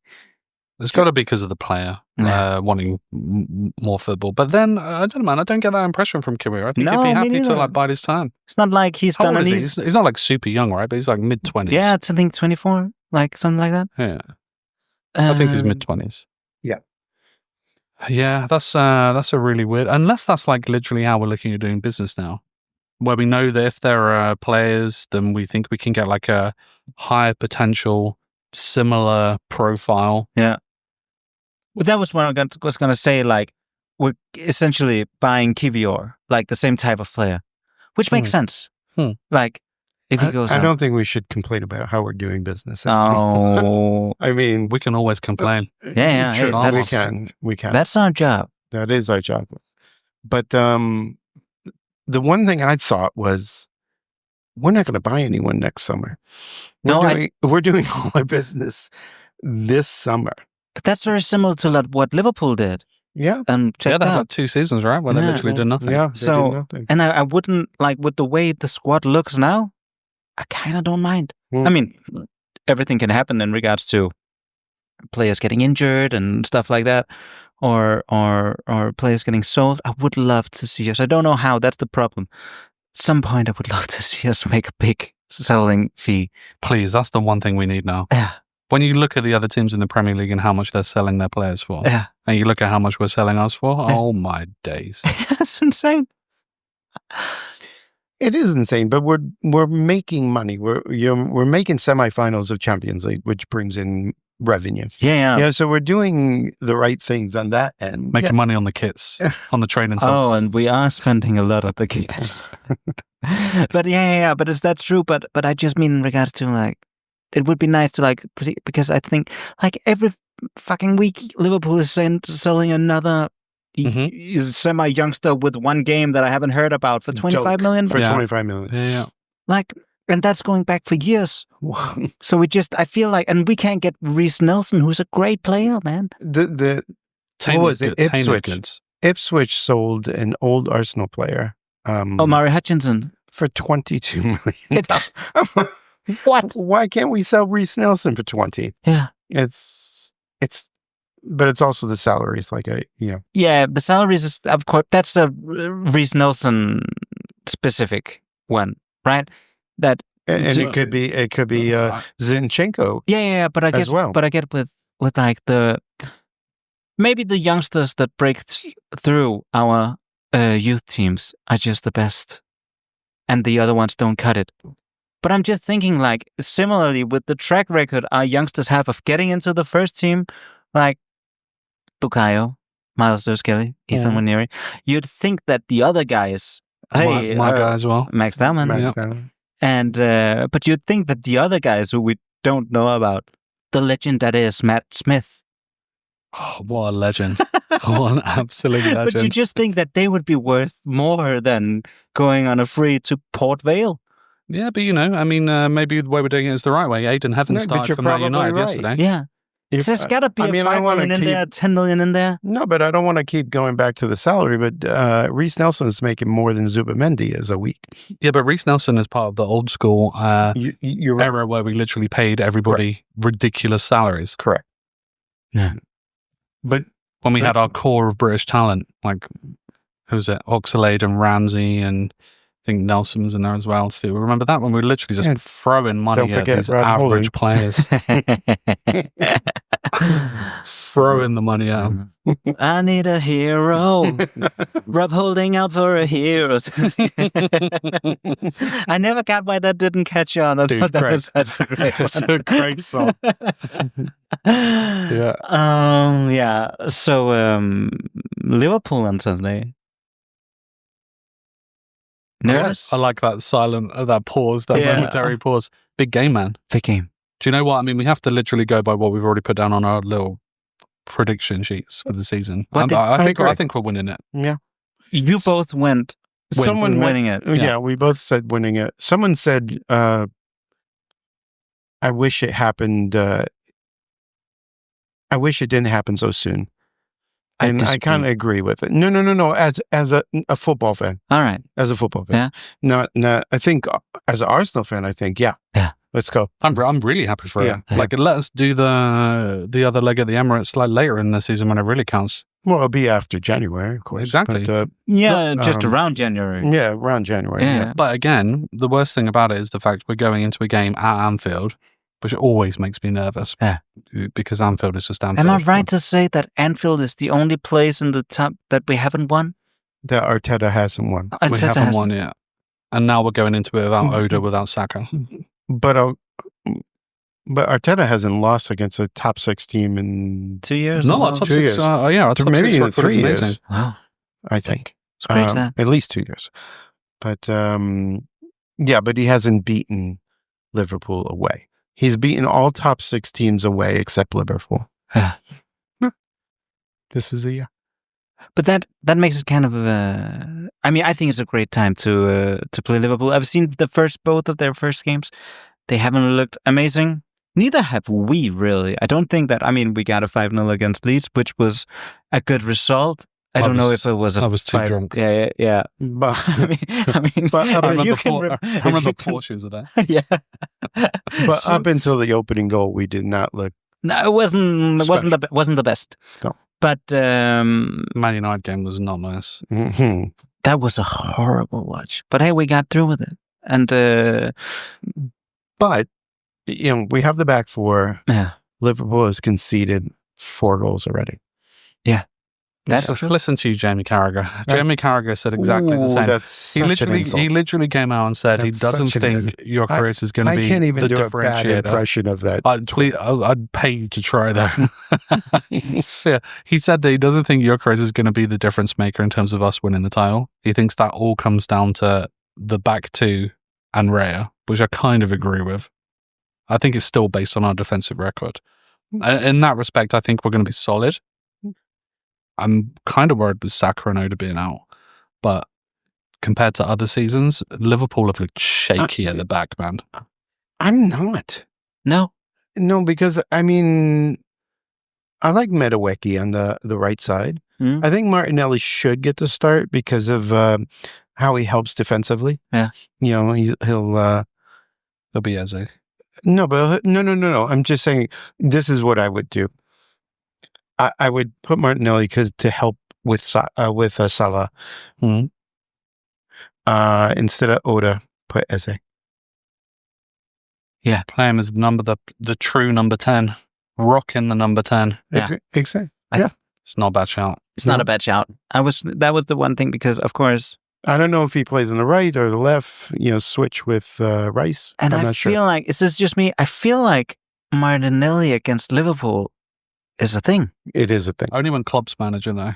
Speaker 1: It's got to be because of the player wanting more football. But then, I don't know, man, I don't get that impression from Kiwior. I think he'd be happy to like bide his time.
Speaker 3: It's not like he's done anything.
Speaker 1: He's not like super young, right? But he's like mid-20s.
Speaker 3: Yeah, I think 24, like something like that.
Speaker 1: Yeah. I think he's mid-20s.
Speaker 2: Yeah.
Speaker 1: Yeah, that's a really weird... Unless that's like literally how we're looking at doing business now. Where we know that if there are players, then we think we can get like a higher potential, similar profile.
Speaker 3: Yeah. Well, that was what I was going to say, like, we're essentially buying Kiwior, like the same type of player, which makes sense. Like, if he goes
Speaker 2: I don't think we should complain about how we're doing business.
Speaker 3: No.
Speaker 2: I mean...
Speaker 1: We can always complain.
Speaker 3: Yeah. Hey,
Speaker 2: we can.
Speaker 3: That's our job.
Speaker 2: That is our job. But the one thing I thought was, we're not going to buy anyone next summer. We're doing all our business this summer.
Speaker 3: But that's very similar to what Liverpool did.
Speaker 2: Yeah.
Speaker 3: And
Speaker 1: they had like 2 seasons, right? Where they literally did nothing.
Speaker 2: Yeah.
Speaker 3: So,
Speaker 2: did nothing.
Speaker 3: And I wouldn't, like, with the way the squad looks now, I kind of don't mind. I mean, everything can happen in regards to players getting injured and stuff like that, or players getting sold. I would love to see us. I don't know how. That's the problem. At some point, I would love to see us make a big selling fee.
Speaker 1: Please, that's the one thing we need now.
Speaker 3: Yeah.
Speaker 1: When you look at the other teams in the Premier League and how much they're selling their players for, and you look at how much we're selling us for, oh my days.
Speaker 3: That's insane.
Speaker 2: It is insane, but we're making money. We're making semifinals of Champions League, which brings in revenue.
Speaker 3: Yeah.
Speaker 2: So we're doing the right things on that end.
Speaker 1: Making money on the kits, on the training tops.
Speaker 3: Oh, and we are spending a lot on the kits. But but that's true. But I just mean in regards to like, it would be nice to like, because I think like every fucking week Liverpool is selling another semi-youngster with one game that I haven't heard about for 25 million.
Speaker 2: For 25 million.
Speaker 1: Yeah.
Speaker 3: Like, and that's going back for years. So I feel like, and we can't get Reece Nelson, who's a great player, man.
Speaker 2: What was it? Ipswich sold an old Arsenal player.
Speaker 3: Mari Hutchinson.
Speaker 2: For 22 million.
Speaker 3: What?
Speaker 2: Why can't we sell Reece Nelson for 20?
Speaker 3: Yeah.
Speaker 2: It's But it's also the salaries,
Speaker 3: Yeah, the salaries is, of course, that's a Reece Nelson specific one, right? That
Speaker 2: and it could be Zinchenko.
Speaker 3: Yeah, but I guess,
Speaker 2: as well.
Speaker 3: but I get with like maybe the youngsters that break through our youth teams are just the best, and the other ones don't cut it. But I'm just thinking, like, similarly with the track record our youngsters have of getting into the first team, like Bukayo, Miles Lewis-Kelly, Ethan Waneri, you'd think that the other guys,
Speaker 1: my guy as well,
Speaker 3: Max Dallman, and but you'd think that the other guys who we don't know about, the legend that is Matt Smith.
Speaker 1: Oh, what a legend. What an absolute legend.
Speaker 3: But you just think that they would be worth more than going on a free to Port Vale.
Speaker 1: Yeah, but I mean, maybe the way we're doing it is the right way. Aiden Heaven started for Man United yesterday.
Speaker 3: Yeah. There's got to be a 5 million in there, 10 million in there.
Speaker 2: No, but I don't want to keep going back to the salary, but Reece Nelson is making more than Zubamendi as a week.
Speaker 1: Yeah, but Reece Nelson is part of the old school era where we literally paid everybody ridiculous salaries.
Speaker 2: Correct.
Speaker 3: Yeah.
Speaker 2: But
Speaker 1: when we had our core of British talent, like, who was it? Oxlade and Ramsey, and I think Nelson was in there as well too. Remember that when we were literally just throwing money at these average players? Throwing the money at them.
Speaker 3: I need a hero. Rob holding out for a hero. I never got why that didn't catch on. I thought that was such a great
Speaker 1: It's a great song.
Speaker 2: Yeah.
Speaker 3: Yeah. So Liverpool on Sunday. Nervous?
Speaker 1: I like that that pause, that momentary pause. Big game, man.
Speaker 3: Big game.
Speaker 1: Do you know what? I mean, we have to literally go by what we've already put down on our little prediction sheets for the season. I think we're winning it.
Speaker 2: Yeah.
Speaker 3: You both went winning it.
Speaker 2: Yeah, we both said winning it. Someone said, I wish it happened. I wish it didn't happen so soon. And I kind of agree with it. No. As a football fan.
Speaker 3: All right.
Speaker 2: As a football fan. Yeah. No, I think as an Arsenal fan, I think, yeah. Let's go.
Speaker 1: I'm really happy for it. Like, let us do the other leg at the Emirates like later in the season when it really counts.
Speaker 2: Well, it'll be after January, of course.
Speaker 1: Exactly.
Speaker 2: But,
Speaker 3: just around January.
Speaker 2: Yeah, around January. Yeah.
Speaker 1: But again, the worst thing about it is the fact we're going into a game at Anfield, which always makes me nervous.
Speaker 3: Yeah.
Speaker 1: Because Anfield is just Anfield.
Speaker 3: Am I right to say that Anfield is the only place in the top that we haven't won?
Speaker 2: That Arteta hasn't won.
Speaker 1: We haven't won yet. And now we're going into it without Oda, without Saka.
Speaker 2: But Arteta hasn't lost against a top 6 team in
Speaker 3: 2 years.
Speaker 1: No, top 6. Our top
Speaker 2: maybe
Speaker 1: 6
Speaker 2: in 3 years.
Speaker 1: Amazing.
Speaker 3: Wow,
Speaker 2: I think
Speaker 3: it's great. That
Speaker 2: at least 2 years. But but he hasn't beaten Liverpool away. He's beaten all top 6 teams away except Liverpool. This is a year.
Speaker 3: But that makes it kind of I mean, I think it's a great time to play Liverpool. I've seen both of their first games. They haven't looked amazing. Neither have we, really. I don't think that. I mean, we got a 5-0 against Leeds, which was a good result. I don't know if it was
Speaker 1: I was too drunk.
Speaker 3: Yeah.
Speaker 2: But
Speaker 1: I remember portions of that.
Speaker 3: Yeah.
Speaker 2: But up until the opening goal, we did not look.
Speaker 3: No, it wasn't the best.
Speaker 2: No.
Speaker 3: But
Speaker 1: Man United game was not nice.
Speaker 2: Mm-hmm.
Speaker 3: That was a horrible watch. But hey, we got through with it. And
Speaker 2: but we have the back four.
Speaker 3: Yeah.
Speaker 2: Liverpool has conceded 4 goals already.
Speaker 3: Yeah. That's true.
Speaker 1: Listen to you, Jamie Carragher. Jamie Carragher said exactly the same. He literally came out and said he doesn't think your Chris is going to be
Speaker 2: I can't even
Speaker 1: the
Speaker 2: do a
Speaker 1: differentiator.
Speaker 2: bad impression of that.
Speaker 1: I'd pay you to try that. Yeah, he said that he doesn't think your Chris is going to be the difference maker in terms of us winning the title. He thinks that all comes down to the back 2 and Raya, which I kind of agree with. I think it's still based on our defensive record. In that respect, I think we're going to be solid. I'm kind of worried with Saka and Oda being out, but compared to other seasons, Liverpool have looked shaky at the back, man.
Speaker 2: I'm not.
Speaker 3: No,
Speaker 2: because I mean, I like Madueke on the right side. I think Martinelli should get the start because of how he helps defensively.
Speaker 3: Yeah,
Speaker 2: he'll
Speaker 1: be Eze.
Speaker 2: No. I'm just saying this is what I would do. I would put Martinelli to help with Salah.
Speaker 1: Mhm.
Speaker 2: Instead of Oda, put Eze.
Speaker 1: Play him as the true number 10. Rocking the number 10.
Speaker 3: Yeah.
Speaker 2: Exactly.
Speaker 1: It's not a bad shout.
Speaker 3: It's not a bad shout. That was the one thing because, of course,
Speaker 2: I don't know if he plays on the right or the left. Switch with Rice.
Speaker 3: and
Speaker 2: I'm
Speaker 3: I
Speaker 2: not
Speaker 3: feel
Speaker 2: sure.
Speaker 3: like is this just me? I feel like Martinelli against Liverpool is a thing.
Speaker 2: It is a thing.
Speaker 1: Only when Klopp's manager, though.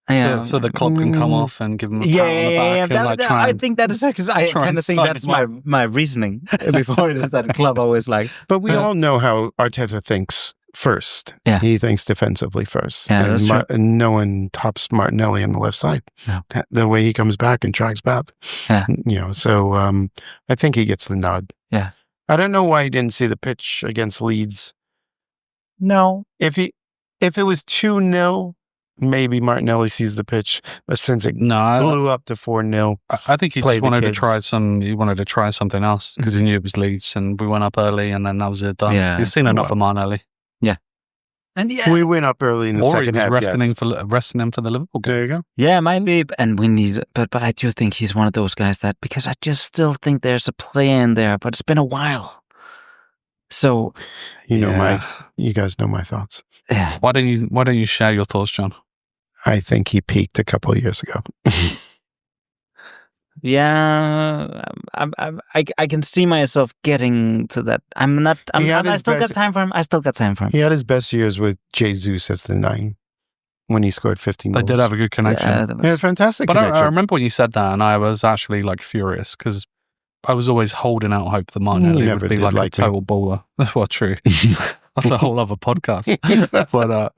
Speaker 3: Yeah.
Speaker 1: So the Klopp can come off and give him a pat on the back and try
Speaker 3: I
Speaker 1: and...
Speaker 3: think that is because I
Speaker 1: try
Speaker 3: kind
Speaker 1: and
Speaker 3: of think
Speaker 1: sign
Speaker 3: that's
Speaker 1: him
Speaker 3: my reasoning before it is that Club always like.
Speaker 2: But we all know how Arteta thinks first.
Speaker 3: Yeah.
Speaker 2: He thinks defensively first.
Speaker 3: Yeah, that's true.
Speaker 2: And no one tops Martinelli on the left side.
Speaker 3: No.
Speaker 2: The way he comes back and tracks back.
Speaker 3: Yeah.
Speaker 2: So I think he gets the nod.
Speaker 3: Yeah.
Speaker 2: I don't know why he didn't see the pitch against Leeds.
Speaker 3: No.
Speaker 2: If it was 2-0, maybe Martinelli sees the pitch. But since it blew up to 4-0,
Speaker 1: I think he just wanted to try something else because he knew it was Leeds and we went up early and then that was it done.
Speaker 3: Yeah.
Speaker 1: He's seen enough of Martinelli.
Speaker 3: Yeah. And
Speaker 2: we went up early in the
Speaker 1: Or
Speaker 2: second
Speaker 1: he was
Speaker 2: half.
Speaker 1: resting him for the Liverpool game.
Speaker 2: There you go.
Speaker 3: Yeah, it might be. And we need, but I do think he's one of those guys that, because I just still think there's a play in there, but it's been a while. So,
Speaker 2: you guys know my thoughts.
Speaker 3: Yeah.
Speaker 1: Why don't you share your thoughts, John?
Speaker 2: I think he peaked a couple of years ago.
Speaker 3: Yeah, I can see myself getting to that. I still got time for him. I still got time for him.
Speaker 2: He had his best years with Jesus as the 9 when he scored 15 goals.
Speaker 1: They did have a good connection.
Speaker 2: Yeah, fantastic
Speaker 1: But
Speaker 2: connection.
Speaker 1: I remember when you said that and I was actually like furious because I was always holding out hope that Martinelli would be like a total baller. That's what true. That's a whole other podcast. But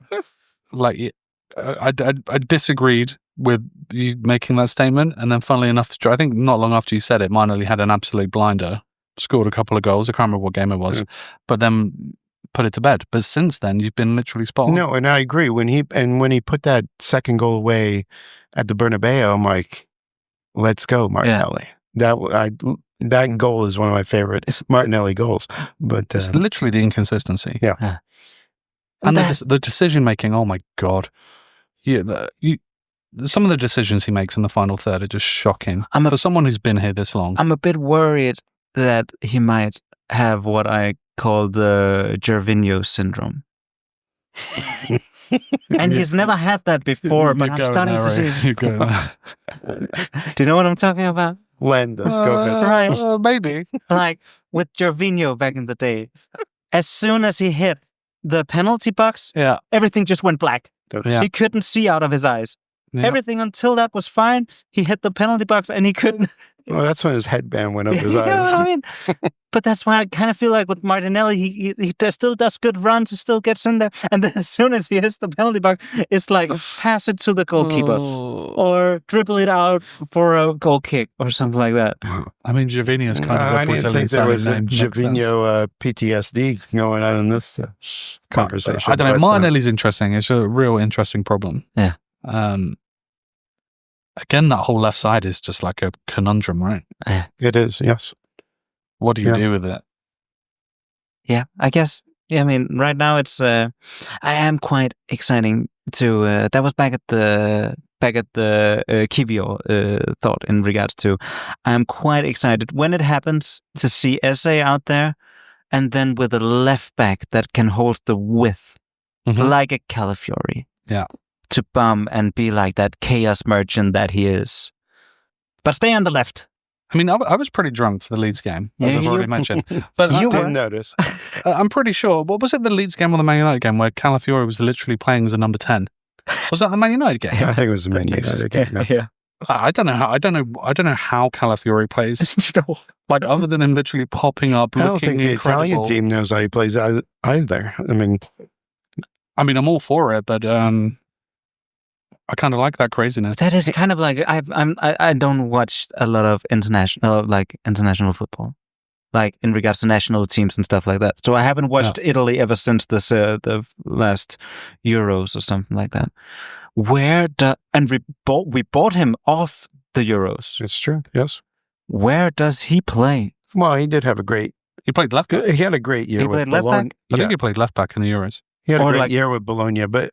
Speaker 1: I disagreed with you making that statement, and then funnily enough, I think not long after you said it, Martinelli had an absolute blinder, scored a couple of goals. I can't remember what game it was, but then put it to bed. But since then, you've been literally spot on.
Speaker 2: No, and I agree. When he put that second goal away at the Bernabeu, I'm like, let's go, Martinelli. Yeah. That goal is one of my favorite Martinelli goals. But
Speaker 1: it's literally the inconsistency.
Speaker 2: Yeah.
Speaker 1: And the decision making. Oh my god. Some of the decisions he makes in the final third are just shocking. For someone who's been here this long.
Speaker 3: I'm a bit worried that he might have what I call the Gervinho syndrome. And he's never had that before, but I'm starting to see. Do you know what I'm talking about?
Speaker 2: Lend us, go ahead.
Speaker 3: Right.
Speaker 1: Maybe.
Speaker 3: Like with Gervinho back in the day. As soon as he hit the penalty box, everything just went black.
Speaker 2: Yeah.
Speaker 3: He couldn't see out of his eyes. Yeah. Everything until that was fine. He hit the penalty box and he couldn't.
Speaker 2: Well, that's when his headband went up his eyes.
Speaker 3: You know what I mean? But that's why I kind of feel like with Martinelli, he still does good runs. He still gets in there. And then as soon as he hits the penalty box, it's like pass it to the goalkeeper or dribble it out for a goal kick or something like that.
Speaker 1: I mean, Gervinho's kind of
Speaker 2: I didn't think there was a Gervinho PTSD going on in this conversation.
Speaker 1: I don't know. Martinelli's interesting. It's a real interesting problem.
Speaker 3: Yeah.
Speaker 1: Again, that whole left side is just like a conundrum, right?
Speaker 3: Yeah.
Speaker 2: It is, yes.
Speaker 1: What do you do with it?
Speaker 3: Yeah, I guess. Yeah, I mean, right now it's. I am quite exciting to. That was back at the Kivio thought in regards to. I'm quite excited when it happens to see Eze out there, and then with a left back that can hold the width, like a Calafiori.
Speaker 1: Yeah.
Speaker 3: To bomb and be like that chaos merchant that he is. But stay on the left.
Speaker 1: I mean, I was pretty drunk for the Leeds game, as I've already mentioned. But
Speaker 2: you didn't notice.
Speaker 1: I'm pretty sure. What was it, the Leeds game or the Man United game where Calafiori was literally playing as a number 10? Was that the Man United game?
Speaker 2: I think it was the Man United game. Yes.
Speaker 3: Yeah.
Speaker 1: I don't know how Calafiori plays. Like other than him literally popping up,
Speaker 2: I don't think the
Speaker 1: incredible.
Speaker 2: Italian team knows how he plays either.
Speaker 1: I mean, I'm all for it, but I kind of like that craziness.
Speaker 3: That is kind of like I don't watch a lot of international football, like in regards to national teams and stuff like that. So I haven't watched Italy ever since the last Euros or something like that. We bought him off the Euros.
Speaker 2: It's true. Yes.
Speaker 3: Where does he play?
Speaker 2: Well, he did have a great.
Speaker 1: He played left back.
Speaker 2: He had a great year.
Speaker 3: He played left back.
Speaker 1: I think he played left back in the Euros.
Speaker 2: He had a
Speaker 3: Or
Speaker 2: great
Speaker 3: like-
Speaker 2: year with Bologna, but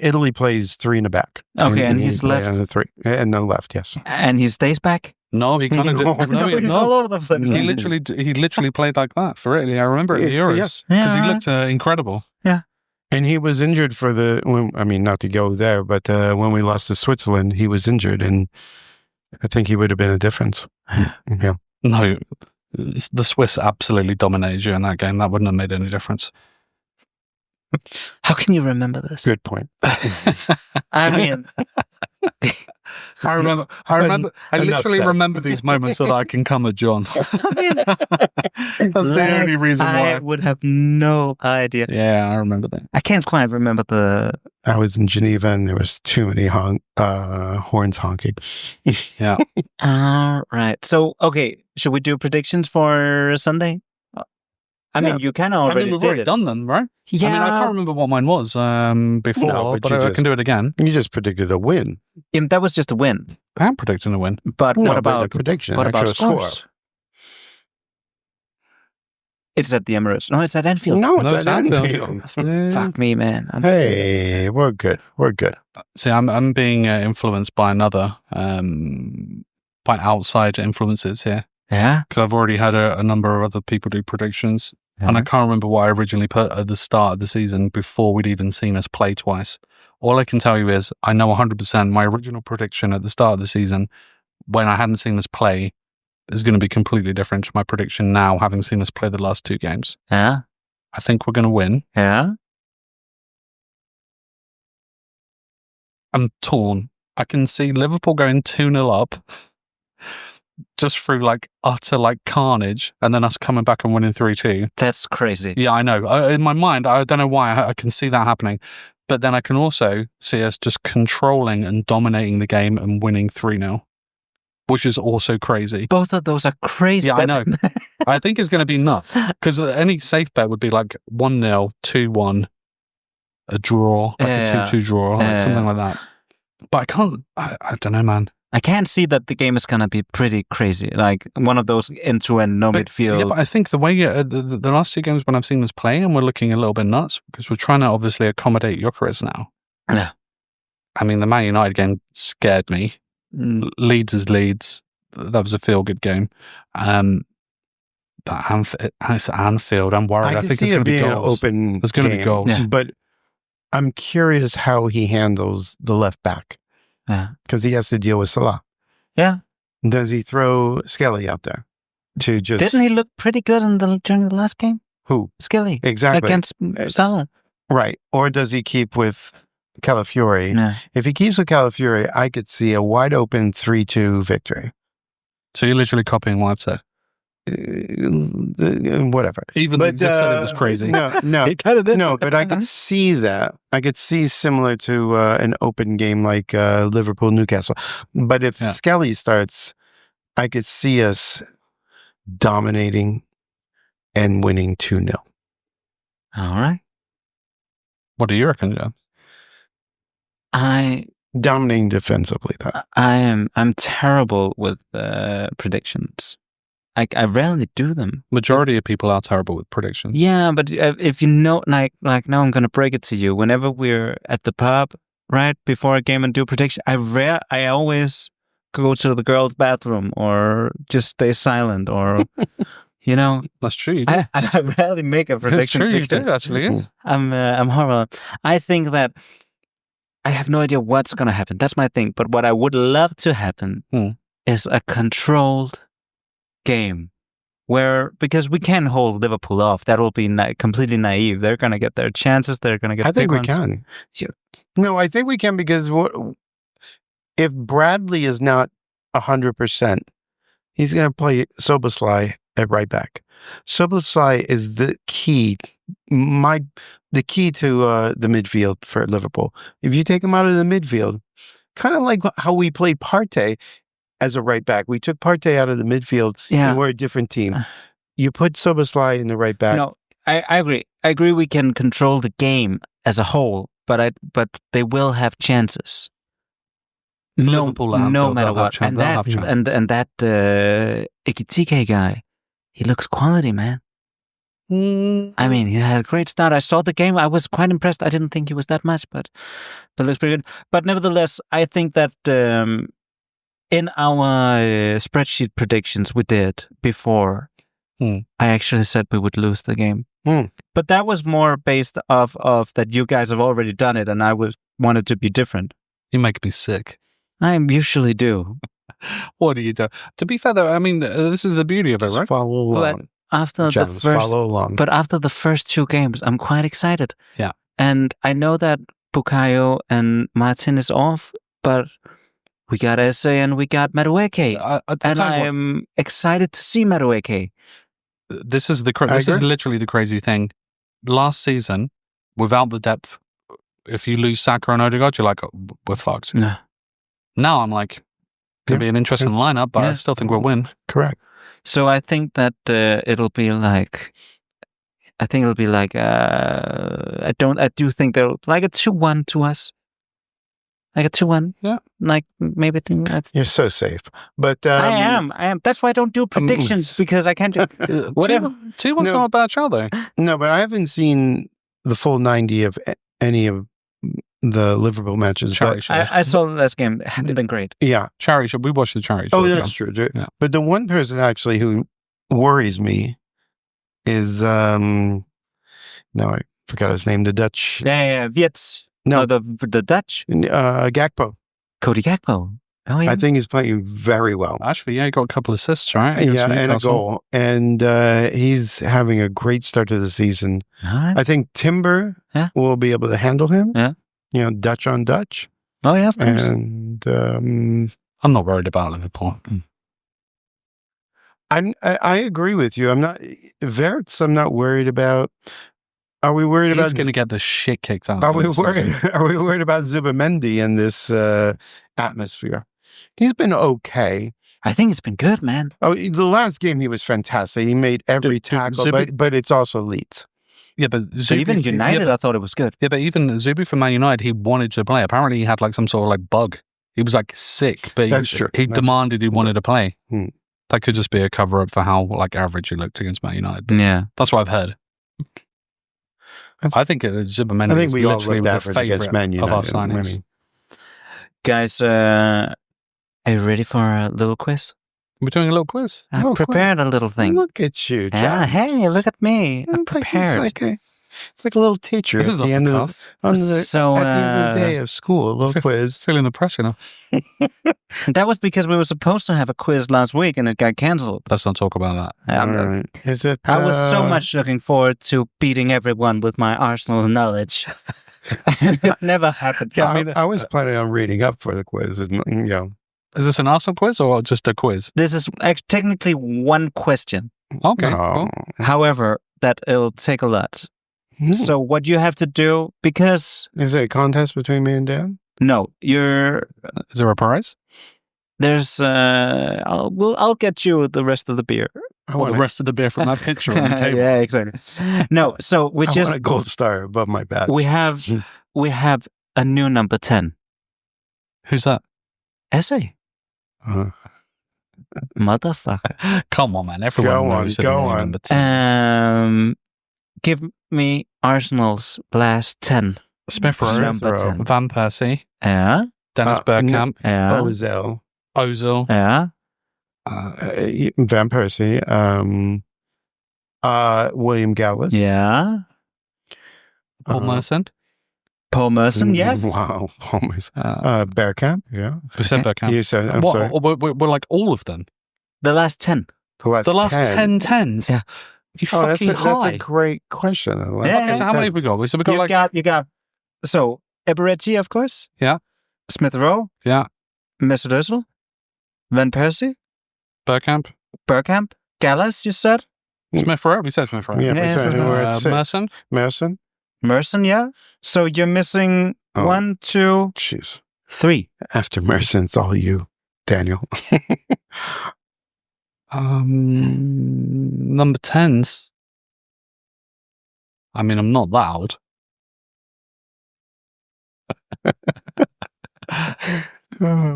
Speaker 2: Italy plays 3 in the back.
Speaker 3: Okay, and
Speaker 2: he
Speaker 3: he's
Speaker 2: played
Speaker 3: left.
Speaker 2: on the 3 and the left. Yes.
Speaker 3: And he stays back?
Speaker 1: No, he kind of
Speaker 2: No,
Speaker 1: did. No,
Speaker 3: He's all over the place.
Speaker 1: he literally played like that for Italy. I remember at the
Speaker 2: Yeah,
Speaker 1: Euros
Speaker 3: yeah.
Speaker 1: because he
Speaker 3: Yeah,
Speaker 1: looked incredible.
Speaker 2: And he was injured for not to go there, but when we lost to Switzerland, he was injured, and I think he would have been a difference. Yeah.
Speaker 1: No, the Swiss absolutely dominated you in that game. That wouldn't have made any difference.
Speaker 3: How can you remember this?
Speaker 2: Good point.
Speaker 3: I mean,
Speaker 1: I literally
Speaker 2: upset.
Speaker 1: remember these moments so that I can come at John. That's the only reason
Speaker 3: I
Speaker 1: why.
Speaker 3: would have no idea.
Speaker 1: Yeah, I remember that.
Speaker 3: I can't quite remember the.
Speaker 2: I was in Geneva, and there was too many horns honking.
Speaker 1: Yeah.
Speaker 3: All right. So, okay, should we do predictions for Sunday? I mean, you kind of already
Speaker 1: we've
Speaker 3: did
Speaker 1: already
Speaker 3: it.
Speaker 1: done them, right?
Speaker 3: Yeah.
Speaker 1: I mean, I can't remember what mine was before,
Speaker 2: No,
Speaker 1: but
Speaker 2: you
Speaker 1: I can do it again.
Speaker 2: You just predicted a win.
Speaker 3: That was just a win.
Speaker 1: I am predicting a win.
Speaker 3: But
Speaker 2: No,
Speaker 3: what
Speaker 2: but
Speaker 3: about
Speaker 2: the prediction?
Speaker 3: what about
Speaker 2: actual
Speaker 3: scores? It's at the Emirates. No, it's at Anfield.
Speaker 2: No,
Speaker 1: No,
Speaker 2: it's at
Speaker 1: it's
Speaker 2: Anfield.
Speaker 1: Yeah.
Speaker 3: Fuck me, man.
Speaker 2: Hey, we're good. We're good.
Speaker 1: See, I'm being influenced by another, by outside influences here.
Speaker 3: Yeah.
Speaker 1: Because I've already had a number of other people do predictions. And I can't remember what I originally put at the start of the season before we'd even seen us play twice. All I can tell you is I know 100% my original prediction at the start of the season, when I hadn't seen us play, is going to be completely different to my prediction now, having seen us play the last 2 games.
Speaker 3: Yeah.
Speaker 1: I think we're going to win.
Speaker 3: Yeah.
Speaker 1: I'm torn. I can see Liverpool going 2-0 up just through like utter like carnage, and then us coming back and winning 3-2.
Speaker 3: That's crazy.
Speaker 1: Yeah, I know. In my mind, I don't know why I can see that happening. But then I can also see us just controlling and dominating the game and winning 3-0, which is also crazy.
Speaker 3: Both of those are crazy.
Speaker 1: Yeah, I know. I think it's going to be nuts because any safe bet would be like 1-0, 2-1, a draw, like a 2-2 draw, like something like that. But I can't, I don't know, man.
Speaker 3: I can't see that the game is going to be pretty crazy. Like one of those end-to-end, no midfield.
Speaker 1: Yeah, but I think the way the last 2 games when I've seen us play, and we're looking a little bit nuts because we're trying to obviously accommodate Gyökeres now.
Speaker 3: Yeah.
Speaker 1: I mean, the Man United game scared me. Leeds is Leeds. That was a feel-good game. But it's Anfield. I'm worried. I think
Speaker 2: see
Speaker 1: there's going
Speaker 2: it
Speaker 1: to be
Speaker 2: being an
Speaker 1: goals.
Speaker 2: open.
Speaker 1: There's going to be
Speaker 2: game,
Speaker 1: goals.
Speaker 3: Yeah.
Speaker 2: But I'm curious how he handles the left back.
Speaker 3: Yeah.
Speaker 2: Because he has to deal with Salah.
Speaker 3: Yeah.
Speaker 2: Does he throw Skelly out there to just?
Speaker 3: Didn't he look pretty good during the last game?
Speaker 2: Who?
Speaker 3: Skilly.
Speaker 2: Exactly.
Speaker 3: Against Salah.
Speaker 2: Right. Or does he keep with Calafiori?
Speaker 3: Yeah.
Speaker 2: If he keeps with Calafiori, I could see a wide open 3-2 victory.
Speaker 1: So you're literally copying what I've said.
Speaker 2: Whatever.
Speaker 1: Even though you just said it was crazy.
Speaker 2: No,
Speaker 3: He kind of did.
Speaker 2: no, but I could see that. I could see similar to an open game like Liverpool Newcastle. But if Skelly starts, I could see us dominating and winning 2-0.
Speaker 3: All right.
Speaker 1: What do you reckon, Joe?
Speaker 2: Dominating defensively.
Speaker 3: I'm terrible with predictions. I rarely do them.
Speaker 1: Majority of people are terrible with predictions.
Speaker 3: Yeah, but if you know, like now I'm gonna break it to you. Whenever we're at the pub, right before a game and do prediction, I always go to the girls' bathroom or just stay silent, or you know.
Speaker 1: That's true. You do.
Speaker 3: I rarely make a prediction.
Speaker 1: That's true. You do actually. Yeah.
Speaker 3: I'm horrible. I think that I have no idea what's gonna happen. That's my thing. But what I would love to happen is a controlled game because we can hold Liverpool off. That will be completely naive. They're going to get their chances. They're going to get
Speaker 2: I think
Speaker 3: big
Speaker 2: we
Speaker 3: ones.
Speaker 2: can.
Speaker 3: Yeah.
Speaker 2: No, I think we can because if Bradley is not 100%, he's going to play Szoboszlai at right back. Szoboszlai is the key, the key to the midfield for Liverpool. If you take him out of the midfield, kind of like how we played Partey as a right back. We took Partey out of the midfield and we're a different team. You put Szoboszlai in the right back.
Speaker 3: No, I agree. I agree we can control the game as a whole, but they will have chances. No matter what. And that Ekitike guy, he looks quality, man. I mean, he had a great start. I saw the game. I was quite impressed. I didn't think he was that much, but it looks pretty good. But nevertheless, I think that in our spreadsheet predictions we did before, I actually said we would lose the game. But that was more based off of that you guys have already done it, and I wanted to be different.
Speaker 1: You make me sick.
Speaker 3: I usually do.
Speaker 1: What do you do? To be fair, though, I mean, this is the beauty of it,
Speaker 2: Just
Speaker 1: right?
Speaker 2: follow along.
Speaker 3: After
Speaker 2: Gems,
Speaker 3: the first,
Speaker 2: follow along.
Speaker 3: but after the first 2 games, I'm quite excited.
Speaker 1: Yeah.
Speaker 3: And I know that Bukayo and Martin is off, but we got Esse and we got Madueke. And I'm excited to see Madueke.
Speaker 1: This is literally the crazy thing. Last season, without the depth, if you lose Saka and Odegaard, you're like, oh, we're fucked.
Speaker 3: No.
Speaker 1: Now I'm like, could be an interesting lineup, but I still think we'll win.
Speaker 2: Correct.
Speaker 3: So I think that it'll be like, I do think they'll like a 2-1 to us. Like a 2-1.
Speaker 1: Yeah.
Speaker 3: Like maybe
Speaker 2: You're so safe. But
Speaker 3: I am. That's why I don't do predictions because I can't do whatever.
Speaker 1: 2-1's not a bad show though.
Speaker 2: No, but I haven't seen the full 90 of any of the Liverpool matches.
Speaker 3: I saw the last game. It hadn't been great.
Speaker 2: Yeah.
Speaker 1: We watched the charity.
Speaker 2: Oh, that's true. Yeah. But the one person actually who worries me is now I forgot his name. The Dutch.
Speaker 3: Yeah, Viets.
Speaker 2: No,
Speaker 3: the Dutch.
Speaker 2: Gakpo.
Speaker 3: Cody Gakpo. Oh yeah.
Speaker 2: I think he's playing very well.
Speaker 1: Actually, yeah, he got a couple of assists, right?
Speaker 2: Yeah, and a goal. And he's having a great start to the season.
Speaker 3: All right.
Speaker 2: I think Timber will be able to handle him.
Speaker 3: Yeah.
Speaker 2: You know, Dutch on Dutch.
Speaker 3: Oh yeah, of course.
Speaker 2: And
Speaker 1: I'm not worried about Liverpool.
Speaker 2: I agree with you. I'm not Verts. I'm not worried about. Are we worried about?
Speaker 1: He's going to get the shit kicked out.
Speaker 2: Are we worried about Zubamendi in this atmosphere? He's been okay.
Speaker 3: I think it's been good, man.
Speaker 2: Oh, the last game he was fantastic. He made every tackle, but it's also Leeds.
Speaker 1: Yeah, but
Speaker 3: so even United, I thought it was good.
Speaker 1: Yeah, but even Zubi from Man United, he wanted to play. Apparently, he had like some sort of like bug. He was like sick, but he demanded he wanted to play. That could just be a cover up for how like average he looked against Man United.
Speaker 3: Yeah,
Speaker 1: that's what I've heard. I think Zubamendi.
Speaker 2: I think we all looked average against Man United
Speaker 1: of our signings.
Speaker 3: Guys, are you ready for a little quiz?
Speaker 1: We're doing a little quiz.
Speaker 3: I prepared a little thing.
Speaker 2: Look at you, John.
Speaker 3: Yeah, hey, look at me. I'm prepared.
Speaker 2: It's like a little teacher at the end of the day of school. A little quiz.
Speaker 1: Feeling the pressure now.
Speaker 3: That was because we were supposed to have a quiz last week and it got cancelled.
Speaker 1: Let's not talk about that.
Speaker 2: Right. Is it?
Speaker 3: I was so much looking forward to beating everyone with my Arsenal knowledge. It never happened.
Speaker 2: I was planning on reading up for the quiz. Is
Speaker 1: this an Arsenal quiz or just a quiz?
Speaker 3: This is technically one question.
Speaker 1: Okay. Cool.
Speaker 3: However, that it'll take a lot. So what you have to do, because...
Speaker 2: Is it a contest between me and Dan?
Speaker 3: No,
Speaker 1: Is there a prize?
Speaker 3: There's... I'll get you the rest of the beer.
Speaker 1: The rest of the beer from that picture on the table.
Speaker 3: Yeah, exactly. No, so we
Speaker 2: I want a gold star above my badge.
Speaker 3: We have a new number 10.
Speaker 1: Who's that?
Speaker 3: Esse. Motherfucker.
Speaker 1: Come on, man. Everyone knows
Speaker 2: go on.
Speaker 1: Number 10.
Speaker 3: Give me Arsenal's last 10.
Speaker 1: Smith Rowe, Van Persie, Dennis Bergkamp, Ozil,
Speaker 2: Van Persie, William Gallas,
Speaker 1: Paul Merson.
Speaker 3: Paul Merson, yes.
Speaker 2: Wow, Paul Merson. Bergkamp, yeah.
Speaker 1: We said Bergkamp.
Speaker 2: You said, I'm sorry.
Speaker 1: We're like all of them.
Speaker 3: The last 10.
Speaker 2: The last
Speaker 1: 10 tens.
Speaker 3: Yeah.
Speaker 1: You fucking
Speaker 2: that's a great question.
Speaker 1: Okay, so how many have we got? So we got
Speaker 3: you got so Eberechi, of course.
Speaker 1: Yeah.
Speaker 3: Smith Rowe.
Speaker 1: Yeah.
Speaker 3: Mesut Ozil. Van Persie.
Speaker 1: Bergkamp.
Speaker 3: Gallas, you said.
Speaker 1: Smith Rowe. We said Smith Rowe.
Speaker 2: Yeah, we said
Speaker 1: Merson.
Speaker 3: Merson, yeah. So you're missing 1, 2, 3.
Speaker 2: After Merson, it's all you, Daniel.
Speaker 1: Number 10s. I mean, I'm not loud.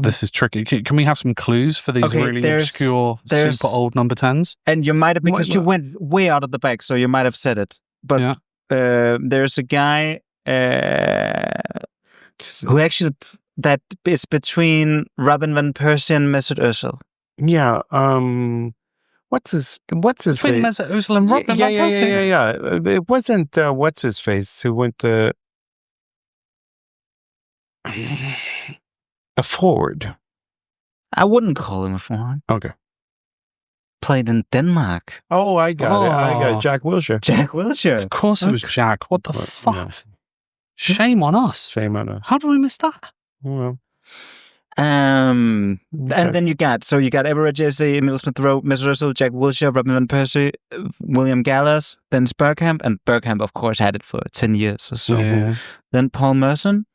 Speaker 1: This is tricky. Can we have some clues for these
Speaker 3: Okay,
Speaker 1: really
Speaker 3: there's-
Speaker 1: obscure,
Speaker 3: there's-
Speaker 1: super old number 10s?
Speaker 3: And you might have, because you went way out of the back, so you might have said it. But
Speaker 1: Yeah.
Speaker 3: there's a guy who actually that is between Robin van Persie and Mesut Özil.
Speaker 2: Yeah. What's his
Speaker 1: Between
Speaker 2: face?
Speaker 1: Mesut Özil and Robin van Persie.
Speaker 2: Yeah. It wasn't what's his face who went to a forward.
Speaker 3: I wouldn't call him a forward.
Speaker 2: Okay.
Speaker 3: Played in Denmark.
Speaker 2: Oh, I got it. I got
Speaker 1: Oh.
Speaker 2: it. Jack Wilshere.
Speaker 3: Jack Wilshere.
Speaker 1: Of course it was Jack. What the
Speaker 2: Well,
Speaker 1: fuck?
Speaker 2: yeah.
Speaker 1: Shame on us.
Speaker 2: Shame on us.
Speaker 1: How did we miss that?
Speaker 2: Well,
Speaker 3: And then you got Everett Jesse, Emil Smith Rowe, Mesut Özil, Jack Wilshere, Robin van Persie, William Gallas, Dennis Bergkamp, and Bergkamp, of course, had it for 10 years or so.
Speaker 1: Yeah.
Speaker 3: Then Paul Merson.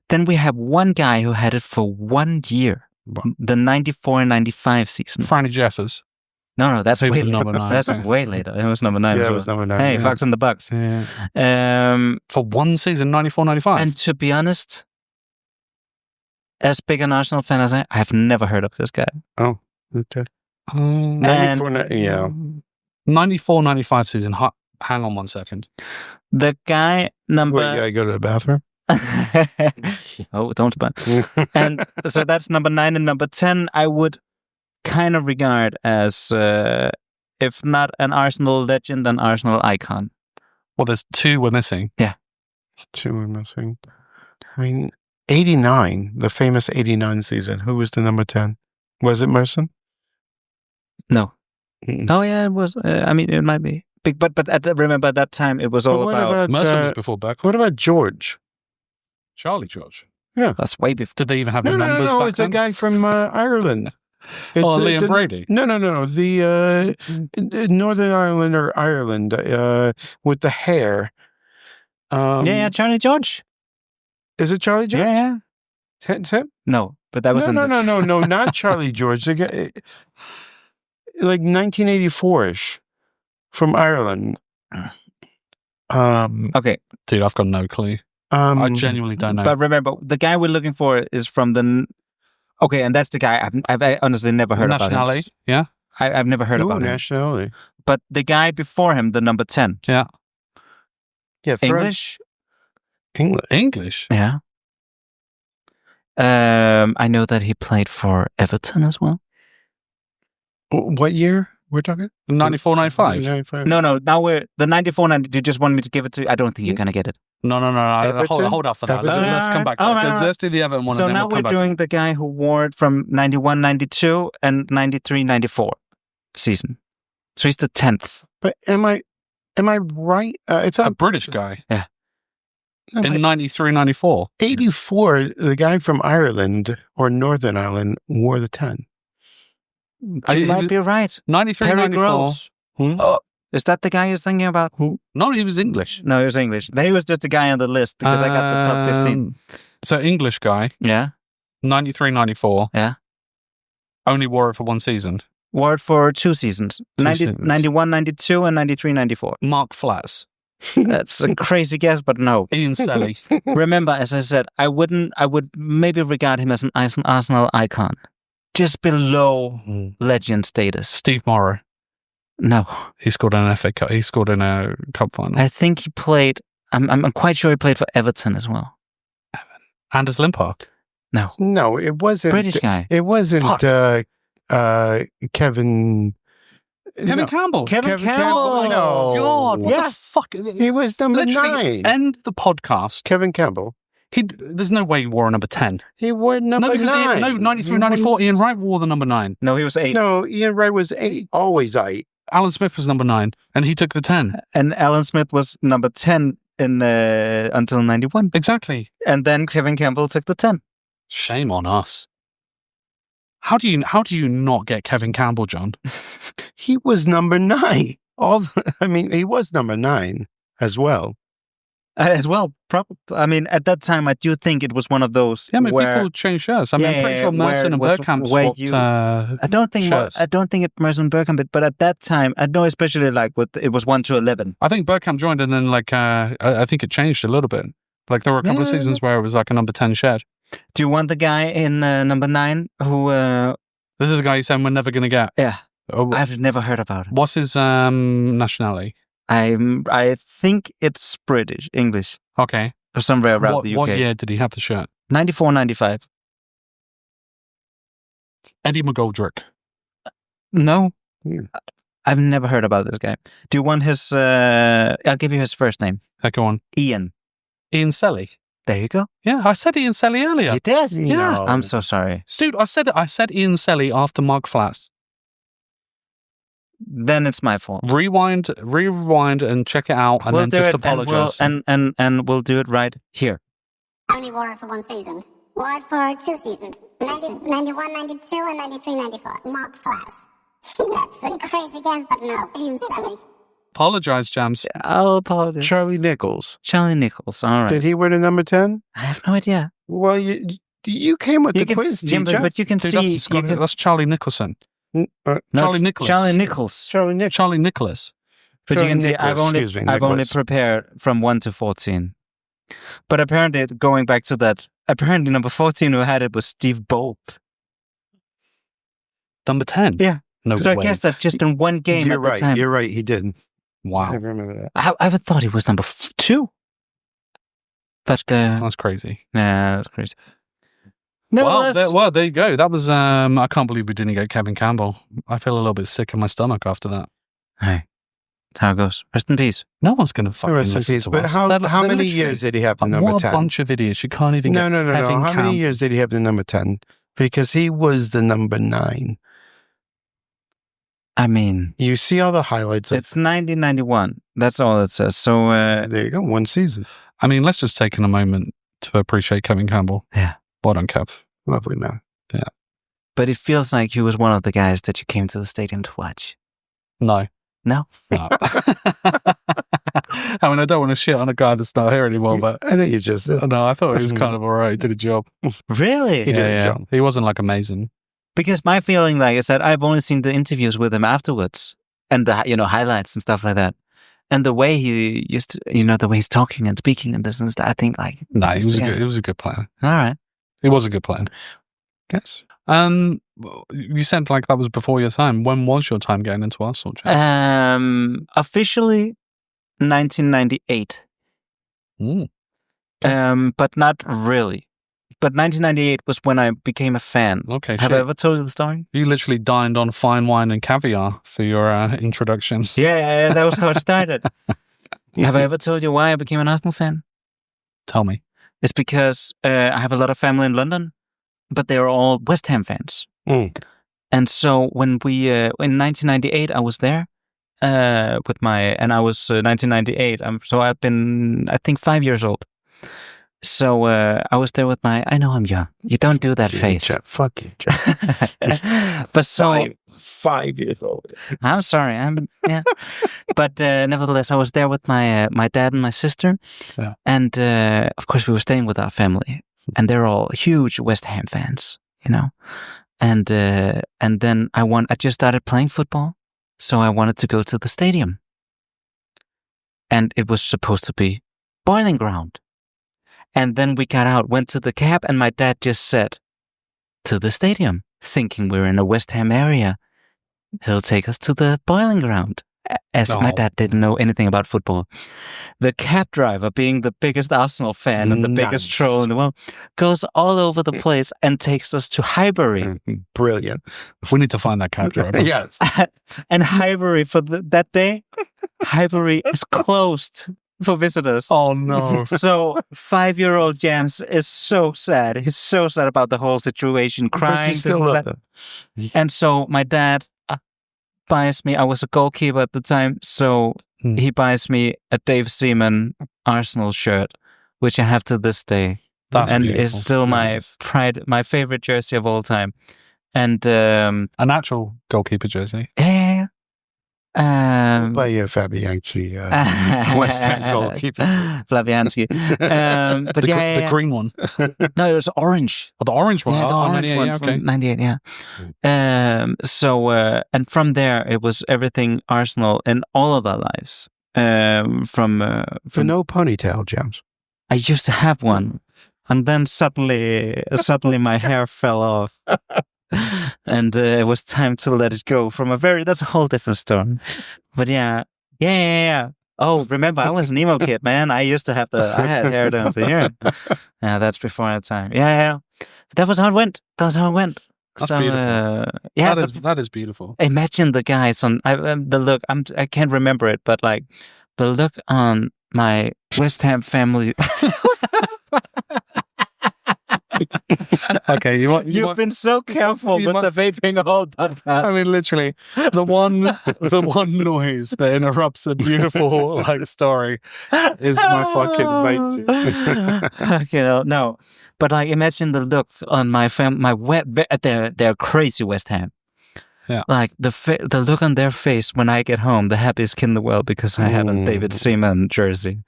Speaker 3: Then we have one guy who had it for 1 year, the 94-95 season.
Speaker 1: Franny Jeffers.
Speaker 3: No, that's
Speaker 1: He
Speaker 3: way
Speaker 1: was
Speaker 3: later.
Speaker 1: number 9.
Speaker 3: That's way later. It was number 9.
Speaker 2: yeah,
Speaker 3: as
Speaker 2: it
Speaker 3: well.
Speaker 2: was number 9.
Speaker 3: Hey,
Speaker 2: yeah.
Speaker 3: Fox and the Bucks.
Speaker 1: Yeah. For one season, 94-95.
Speaker 3: And to be honest, as big an Arsenal fan as I have never heard of this guy.
Speaker 2: Oh, okay.
Speaker 3: 94,
Speaker 2: yeah.
Speaker 1: 94-95 season. Hang on one second.
Speaker 3: The guy number...
Speaker 2: Wait, I go to the bathroom?
Speaker 3: Oh, don't bun. And so that's number 9, and number 10 I would kind of regard as, if not an Arsenal legend, an Arsenal icon.
Speaker 1: Well, there's 2 we're missing.
Speaker 2: 2 are missing. I mean, 89, the famous 89 season. Who was the number 10? Was it Merson?
Speaker 3: No.
Speaker 2: Mm-mm.
Speaker 3: Oh yeah, it was. I mean, it might be big, but remember at that time it was all
Speaker 2: But what
Speaker 3: about.
Speaker 1: Mercer was before Bergkamp.
Speaker 2: What about George?
Speaker 1: Charlie George.
Speaker 3: That's way before.
Speaker 1: Did they even have
Speaker 2: No,
Speaker 1: numbers back
Speaker 2: it's a
Speaker 1: then?
Speaker 2: guy from Ireland. It's,
Speaker 1: Liam Brady.
Speaker 2: No. The Northern Ireland or Ireland with the hair.
Speaker 3: Yeah, Charlie George.
Speaker 2: Is it Charlie George?
Speaker 3: Yeah.
Speaker 2: Tim?
Speaker 3: No, but that was
Speaker 2: No, not Charlie George. The guy, like 1984-ish from Ireland.
Speaker 3: Okay,
Speaker 1: Dude, I've got no clue. I genuinely don't know.
Speaker 3: but remember, the guy we're looking for is from the. Okay, and that's the guy I've honestly never heard about him.
Speaker 1: Nationality, yeah?
Speaker 3: I've never heard about him.
Speaker 2: nationality.
Speaker 3: But the guy before him, the number 10,
Speaker 1: Yeah.
Speaker 2: Yeah,
Speaker 3: English.
Speaker 2: English.
Speaker 3: Yeah. I know that he played for Everton as well.
Speaker 2: What year we're talking?
Speaker 1: 94-95?
Speaker 2: 95.
Speaker 3: No. Now we're the 94-90. You just want me to give it to? I don't think you're gonna get it.
Speaker 1: No.
Speaker 2: Everton?
Speaker 1: Hold up for that.
Speaker 2: Everton?
Speaker 1: Let's come back to
Speaker 3: All
Speaker 1: that.
Speaker 3: right.
Speaker 1: Let's do the Everton one.
Speaker 3: So
Speaker 1: and then
Speaker 3: now
Speaker 1: we'll come
Speaker 3: we're
Speaker 1: back to
Speaker 3: doing the guy who wore it from 91-92 and 93-94 season. So he's the 10th.
Speaker 2: But am I right? I
Speaker 1: a
Speaker 2: thought
Speaker 1: British guy
Speaker 3: Yeah.
Speaker 2: no,
Speaker 1: in 93-94.
Speaker 2: 84. The guy from Ireland or Northern Ireland wore the 10.
Speaker 3: You might be right.
Speaker 1: 93-94.
Speaker 3: Perry Groves. Is that the guy you're thinking about?
Speaker 1: No, he was English.
Speaker 3: No, he was English. He was just the guy on the list because I got the top 15.
Speaker 1: So English guy,
Speaker 3: Yeah.
Speaker 1: 93-94.
Speaker 3: Yeah.
Speaker 1: Only wore it for one season.
Speaker 3: Wore it for 2 seasons. 91-92 and 93-94.
Speaker 1: Mark Flats.
Speaker 3: That's a crazy guess, but no.
Speaker 1: Ian Selley.
Speaker 3: Remember, as I said, I would maybe regard him as an Arsenal icon. Just below legend status.
Speaker 1: Steve Morrow.
Speaker 3: No.
Speaker 1: He scored in an FA Cup. He scored in a cup final.
Speaker 3: I think he played, I'm quite sure he played for Everton as well.
Speaker 1: Anders Limpar.
Speaker 3: No.
Speaker 2: No, it wasn't.
Speaker 3: British guy.
Speaker 2: It wasn't Kevin.
Speaker 1: Kevin Campbell.
Speaker 3: Kevin Campbell.
Speaker 2: No.
Speaker 1: God, what
Speaker 3: Yeah.
Speaker 1: the fuck?
Speaker 2: He was number
Speaker 1: Literally
Speaker 2: 9.
Speaker 1: End the podcast.
Speaker 2: Kevin Campbell.
Speaker 1: There's no way he wore a number 10.
Speaker 2: He wore number
Speaker 1: No, because
Speaker 2: 9.
Speaker 1: 93-94, Ian Wright wore the number 9.
Speaker 3: No, he was 8.
Speaker 2: No, Ian Wright was 8. Always 8.
Speaker 1: Alan Smith was number 9, and he took the 10.
Speaker 3: And Alan Smith was number 10 in until 91.
Speaker 1: Exactly.
Speaker 3: And then Kevin Campbell took the 10.
Speaker 1: Shame on us. How do you not get Kevin Campbell, John?
Speaker 2: He was number 9. He was number 9 as well.
Speaker 3: As well, I mean, at that time, I do think it was one of those.
Speaker 1: Yeah, I mean,
Speaker 3: where,
Speaker 1: people change shirts. I mean, I'm pretty sure Merson and Bergkamp swapped
Speaker 3: I don't think
Speaker 1: shirts.
Speaker 3: I don't think it Merson Bergkamp, but at that time, I know especially like it was 1 to 11.
Speaker 1: I think Bergkamp joined, and then I think it changed a little bit. Like there were a couple of seasons where it was like a number 10 shirt.
Speaker 3: Do you want the guy in number 9 who?
Speaker 1: This is the guy you're saying we're never going to get.
Speaker 3: Yeah,
Speaker 1: Oh,
Speaker 3: I've never heard about him.
Speaker 1: what's his nationality?
Speaker 3: I think it's British, English,
Speaker 1: Okay.
Speaker 3: or somewhere around the UK.
Speaker 1: What year did he have the shirt?
Speaker 3: 94, 95.
Speaker 1: Eddie McGoldrick.
Speaker 3: No,
Speaker 2: Hmm.
Speaker 3: I've never heard about this guy. Do you want his? I'll give you his first name.
Speaker 1: Go on.
Speaker 3: Ian.
Speaker 1: Ian Selley.
Speaker 3: There you go.
Speaker 1: Yeah, I said Ian Selley earlier.
Speaker 3: You did?
Speaker 1: Yeah.
Speaker 2: No.
Speaker 3: I'm so sorry.
Speaker 1: Dude, I said Ian Selley after Mark Flats.
Speaker 3: Then it's my fault.
Speaker 1: Rewind, and check it out, and
Speaker 3: We'll
Speaker 1: then
Speaker 3: do
Speaker 1: just
Speaker 3: it,
Speaker 1: apologize.
Speaker 3: and we'll do it right here.
Speaker 4: Only wore it for one season. Wore it for 2 seasons. 91, 92, and 93, 94. Mark Flass. That's a crazy guess, but no. Ian Selley.
Speaker 1: Apologize, Jams.
Speaker 3: I'll apologize.
Speaker 2: Charlie Nichols.
Speaker 3: Charlie Nichols. All right.
Speaker 2: Did he wear the number 10?
Speaker 3: I have no idea.
Speaker 2: Well, you came with the quiz,
Speaker 3: Jim,
Speaker 2: teacher.
Speaker 3: but you can
Speaker 1: Dude,
Speaker 3: see.
Speaker 1: that's Charlie Nicholson.
Speaker 3: No,
Speaker 1: Charlie Nicholas.
Speaker 3: Charlie Nichols.
Speaker 1: Charlie Nicholas.
Speaker 3: But
Speaker 2: Charlie
Speaker 3: you can see
Speaker 2: Nicholas,
Speaker 3: I've only
Speaker 2: Nicholas.
Speaker 3: prepared from 1 to 14. But apparently, going back to that, apparently number 14 who had it was Steve Bolt.
Speaker 1: Number 10?
Speaker 3: Yeah.
Speaker 1: No
Speaker 3: So
Speaker 1: way.
Speaker 3: I guess that just in one game
Speaker 2: You're
Speaker 3: at the
Speaker 2: right.
Speaker 3: time.
Speaker 2: You're right. He did. I
Speaker 1: Wow.
Speaker 2: remember that.
Speaker 3: I would thought he was number 2. But
Speaker 1: That's crazy.
Speaker 3: nah, that's crazy.
Speaker 1: Well,
Speaker 3: Nevertheless,
Speaker 1: there you go. That was, I can't believe we didn't get Kevin Campbell. I feel a little bit sick in my stomach after that.
Speaker 3: hey, that's how it goes. Rest in peace.
Speaker 1: No one's going to fucking
Speaker 2: Rest in
Speaker 1: listen
Speaker 2: peace.
Speaker 1: to
Speaker 2: But
Speaker 1: us.
Speaker 2: how
Speaker 1: They're
Speaker 2: many
Speaker 1: literally-
Speaker 2: years did he have the number
Speaker 1: What
Speaker 2: 10?
Speaker 1: a bunch of idiots. You can't even get
Speaker 2: No.
Speaker 1: Kevin
Speaker 2: How many
Speaker 1: Campbell.
Speaker 2: years did he have the number 10? Because he was the number 9.
Speaker 3: I mean,
Speaker 2: You see all the highlights.
Speaker 3: it's 1991. That's all it says. So,
Speaker 2: There you go. One season.
Speaker 1: I mean, let's just take a moment to appreciate Kevin Campbell.
Speaker 3: Yeah.
Speaker 1: Well done, Kev.
Speaker 2: Lovely man.
Speaker 3: but it feels like he was one of the guys that you came to the stadium to watch.
Speaker 1: No.
Speaker 3: No?
Speaker 1: No. I mean, I don't want to shit on a guy that's not here anymore, but
Speaker 2: I think he's just.
Speaker 1: no, I thought he was kind of all right. He did a job.
Speaker 3: Really?
Speaker 2: He did a job.
Speaker 1: He wasn't like amazing.
Speaker 3: Because my feeling, like I said, I've only seen the interviews with him afterwards and the highlights and stuff like that. And the way he used to, the way he's talking and speaking and this and that, I think like.
Speaker 1: No, he was a good player.
Speaker 3: All right.
Speaker 1: He was a good player.
Speaker 2: Yes.
Speaker 1: You said like that was before your time. When was your time getting into Arsenal, James?
Speaker 3: Officially 1998. But not really. But 1998 was when I became a fan.
Speaker 1: Okay,
Speaker 3: Have I ever told you the story?
Speaker 1: You literally dined on fine wine and caviar for your introduction.
Speaker 3: Yeah, that was how it started. Have I ever told you why I became an Arsenal fan?
Speaker 1: Tell me.
Speaker 3: It's because I have a lot of family in London, but they're all West Ham fans.
Speaker 2: Mm.
Speaker 3: And so when we, in 1998, I was there with and I was 1998. So I've been, I think, 5 years old. So I was there with I know I'm young. You don't do that face.
Speaker 2: Fuck you, Jeff.
Speaker 3: But so
Speaker 2: 5 years old.
Speaker 3: I'm sorry. Yeah. But nevertheless, I was there with my dad and my sister.
Speaker 1: Yeah.
Speaker 3: And of course, we were staying with our family. And they're all huge West Ham fans, And then I just started playing football. So I wanted to go to the stadium. And it was supposed to be Boiling Ground. And then we got out, went to the cab, and my dad just said, to the stadium, thinking we're in a West Ham area. He'll take us to the Boiling Ground. As my dad didn't know anything about football. The cab driver, being the biggest Arsenal fan and the biggest troll in the world, goes all over the place and takes us to Highbury.
Speaker 2: Brilliant.
Speaker 1: We need to find that cab driver.
Speaker 2: Yes.
Speaker 3: And Highbury, for that day, Highbury is closed for visitors.
Speaker 1: Oh, no.
Speaker 3: So 5-year-old James is so sad. He's so sad about the whole situation, crying.
Speaker 2: But you still
Speaker 3: this and
Speaker 2: love
Speaker 3: that.
Speaker 2: them.
Speaker 3: And so my dad buys me, I was a goalkeeper at the time, so he buys me a Dave Seaman Arsenal shirt, which I have to this day.
Speaker 1: That's
Speaker 3: and
Speaker 1: beautiful.
Speaker 3: is still my
Speaker 1: Nice.
Speaker 3: pride, my favorite jersey of all time. And
Speaker 1: An actual goalkeeper jersey.
Speaker 3: yeah.
Speaker 2: By Fabianski, West Ham goalkeeper.
Speaker 3: Flaviansky. But
Speaker 1: The green one.
Speaker 3: No, it was orange.
Speaker 1: Oh, the orange one.
Speaker 3: Yeah, the
Speaker 1: Oh,
Speaker 3: orange
Speaker 1: 98,
Speaker 3: one
Speaker 1: yeah,
Speaker 3: from
Speaker 1: okay.
Speaker 3: 98, yeah. So, and from there, it was everything Arsenal in all of our lives.
Speaker 2: For no ponytail, James.
Speaker 3: I used to have one, And then suddenly my hair fell off. And it was time to let it go that's a whole different story. But yeah. Oh, remember, I was an emo kid, man. I used to have I had hair down to here. Yeah, that's before our time. Yeah. That was how it went.
Speaker 1: That's beautiful. That is beautiful.
Speaker 3: Imagine the guys on the look. I can't remember it, but like the look on my West Ham family.
Speaker 1: Okay,
Speaker 3: you've been so careful with the vaping whole podcast.
Speaker 1: I mean, literally, the one noise that interrupts a beautiful story is my fucking vape.
Speaker 3: Okay, no, but like imagine the look on my they're crazy West Ham.
Speaker 1: Yeah,
Speaker 3: like the look on their face when I get home, the happiest kid in the world because I have a David Seaman jersey.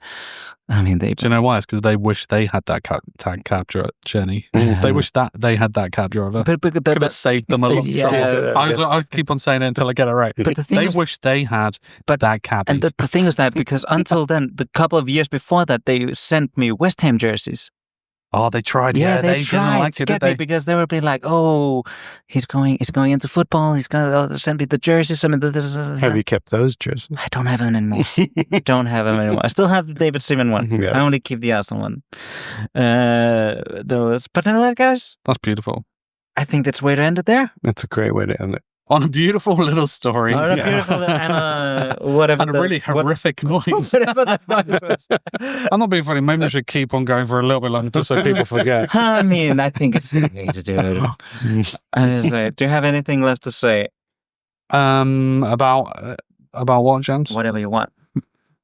Speaker 3: I mean, do
Speaker 1: you know why? It's because they wish they had that tag cab journey. They wish that they had that cab driver. But could have saved them a lot of trouble. I keep on saying it until I get it right. But they wish they had that cab.
Speaker 3: And the thing is that because until then, the couple of years before that, they sent me West Ham jerseys.
Speaker 1: Oh, they tried.
Speaker 3: Yeah, they tried to get me because they would be like, "Oh, he's going into football. He's going to send me the jerseys." I mean,
Speaker 2: have you kept those jerseys?
Speaker 3: I don't have them anymore. I still have the David Seaman one.
Speaker 2: Yes.
Speaker 3: I only keep the Arsenal one. But anyway, guys,
Speaker 1: that's beautiful.
Speaker 3: I think that's the way to end it there.
Speaker 2: That's a great way to end it.
Speaker 1: On a beautiful little story.
Speaker 3: On a beautiful and whatever.
Speaker 1: And a really horrific noise.
Speaker 3: Whatever that noise was.
Speaker 1: I'm not being funny. Maybe we should keep on going for a little bit longer just so people forget.
Speaker 3: I mean, I think it's okay to do it. Do you have anything left to say?
Speaker 1: About what, James?
Speaker 3: Whatever you want.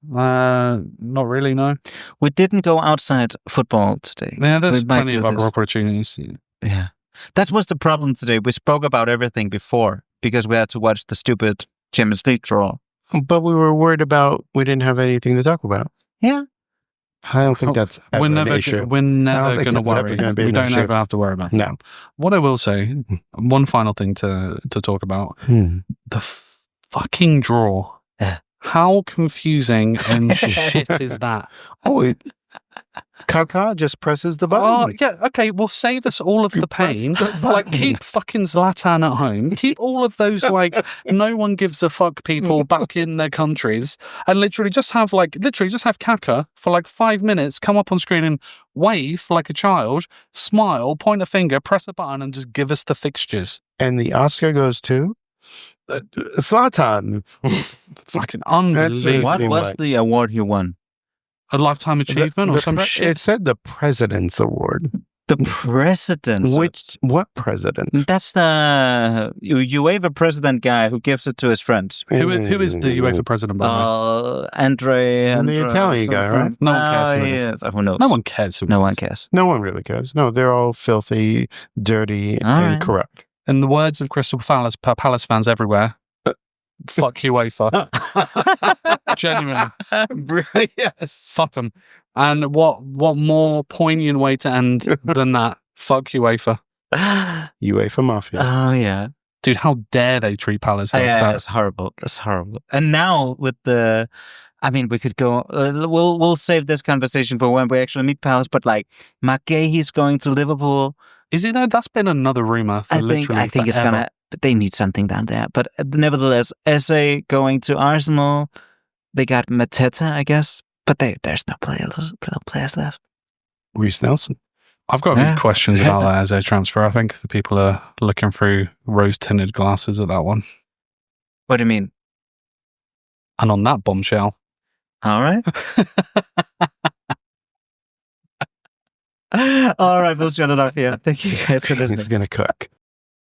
Speaker 1: Not really, no.
Speaker 3: We didn't go outside football today.
Speaker 1: Yeah, there's plenty of other opportunities.
Speaker 3: Yeah. That was the problem today. We spoke about everything before because we had to watch the stupid Champions League draw.
Speaker 2: But we were worried we didn't have anything to talk about.
Speaker 3: Yeah.
Speaker 2: I don't think that's ever an issue.
Speaker 1: We're never going to worry. We don't ever have to worry about it.
Speaker 2: No.
Speaker 1: What I will say, one final thing to talk about, the fucking draw. How confusing and shit is that?
Speaker 2: Kaká just presses the button.
Speaker 1: Oh, yeah, okay, well, save us all of the pain. Keep fucking Zlatan at home. Keep all of those, no one gives a fuck people back in their countries. And literally just have Kaká for 5 minutes, come up on screen and wave like a child, smile, point a finger, press a button, and just give us the fixtures.
Speaker 2: And the Oscar goes to Zlatan.
Speaker 1: Fucking unbelievable.
Speaker 3: What was the award you won?
Speaker 1: A lifetime achievement or some shit?
Speaker 2: It said the President's Award.
Speaker 3: The President's?
Speaker 2: What president?
Speaker 3: That's the UEFA president guy who gives it to his friends.
Speaker 1: Who is the UEFA president, by the way?
Speaker 3: Andre.
Speaker 2: The Italian guy, right?
Speaker 1: No one cares who it is.
Speaker 3: Who knows?
Speaker 1: No one cares who it is.
Speaker 3: No one cares.
Speaker 2: No one really cares. No, they're all filthy, dirty, and corrupt.
Speaker 1: In the words of Crystal Palace fans everywhere, fuck UEFA. Genuinely.
Speaker 2: Yes.
Speaker 1: Fuck them. And what more poignant way to end than that? Fuck UEFA.
Speaker 2: UEFA Mafia.
Speaker 3: Oh, yeah.
Speaker 1: Dude, how dare they treat Palace like that?
Speaker 3: That's horrible. That's horrible. And now with we could go, we'll save this conversation for when we actually meet Palace, but McGahe's going to Liverpool.
Speaker 1: Is it though? That's been another rumor for
Speaker 3: I think it's gonna. But they need something down there. But nevertheless, Eze going to Arsenal. They got Mateta, I guess. But there's no players left.
Speaker 2: Reece Nelson.
Speaker 1: I've got a few questions about that Eze transfer. I think the people are looking through rose-tinted glasses at that one.
Speaker 3: What do you mean?
Speaker 1: And on that bombshell.
Speaker 3: All right. All right, we'll shut it off here. Thank you guys for listening.
Speaker 2: It's going to cook.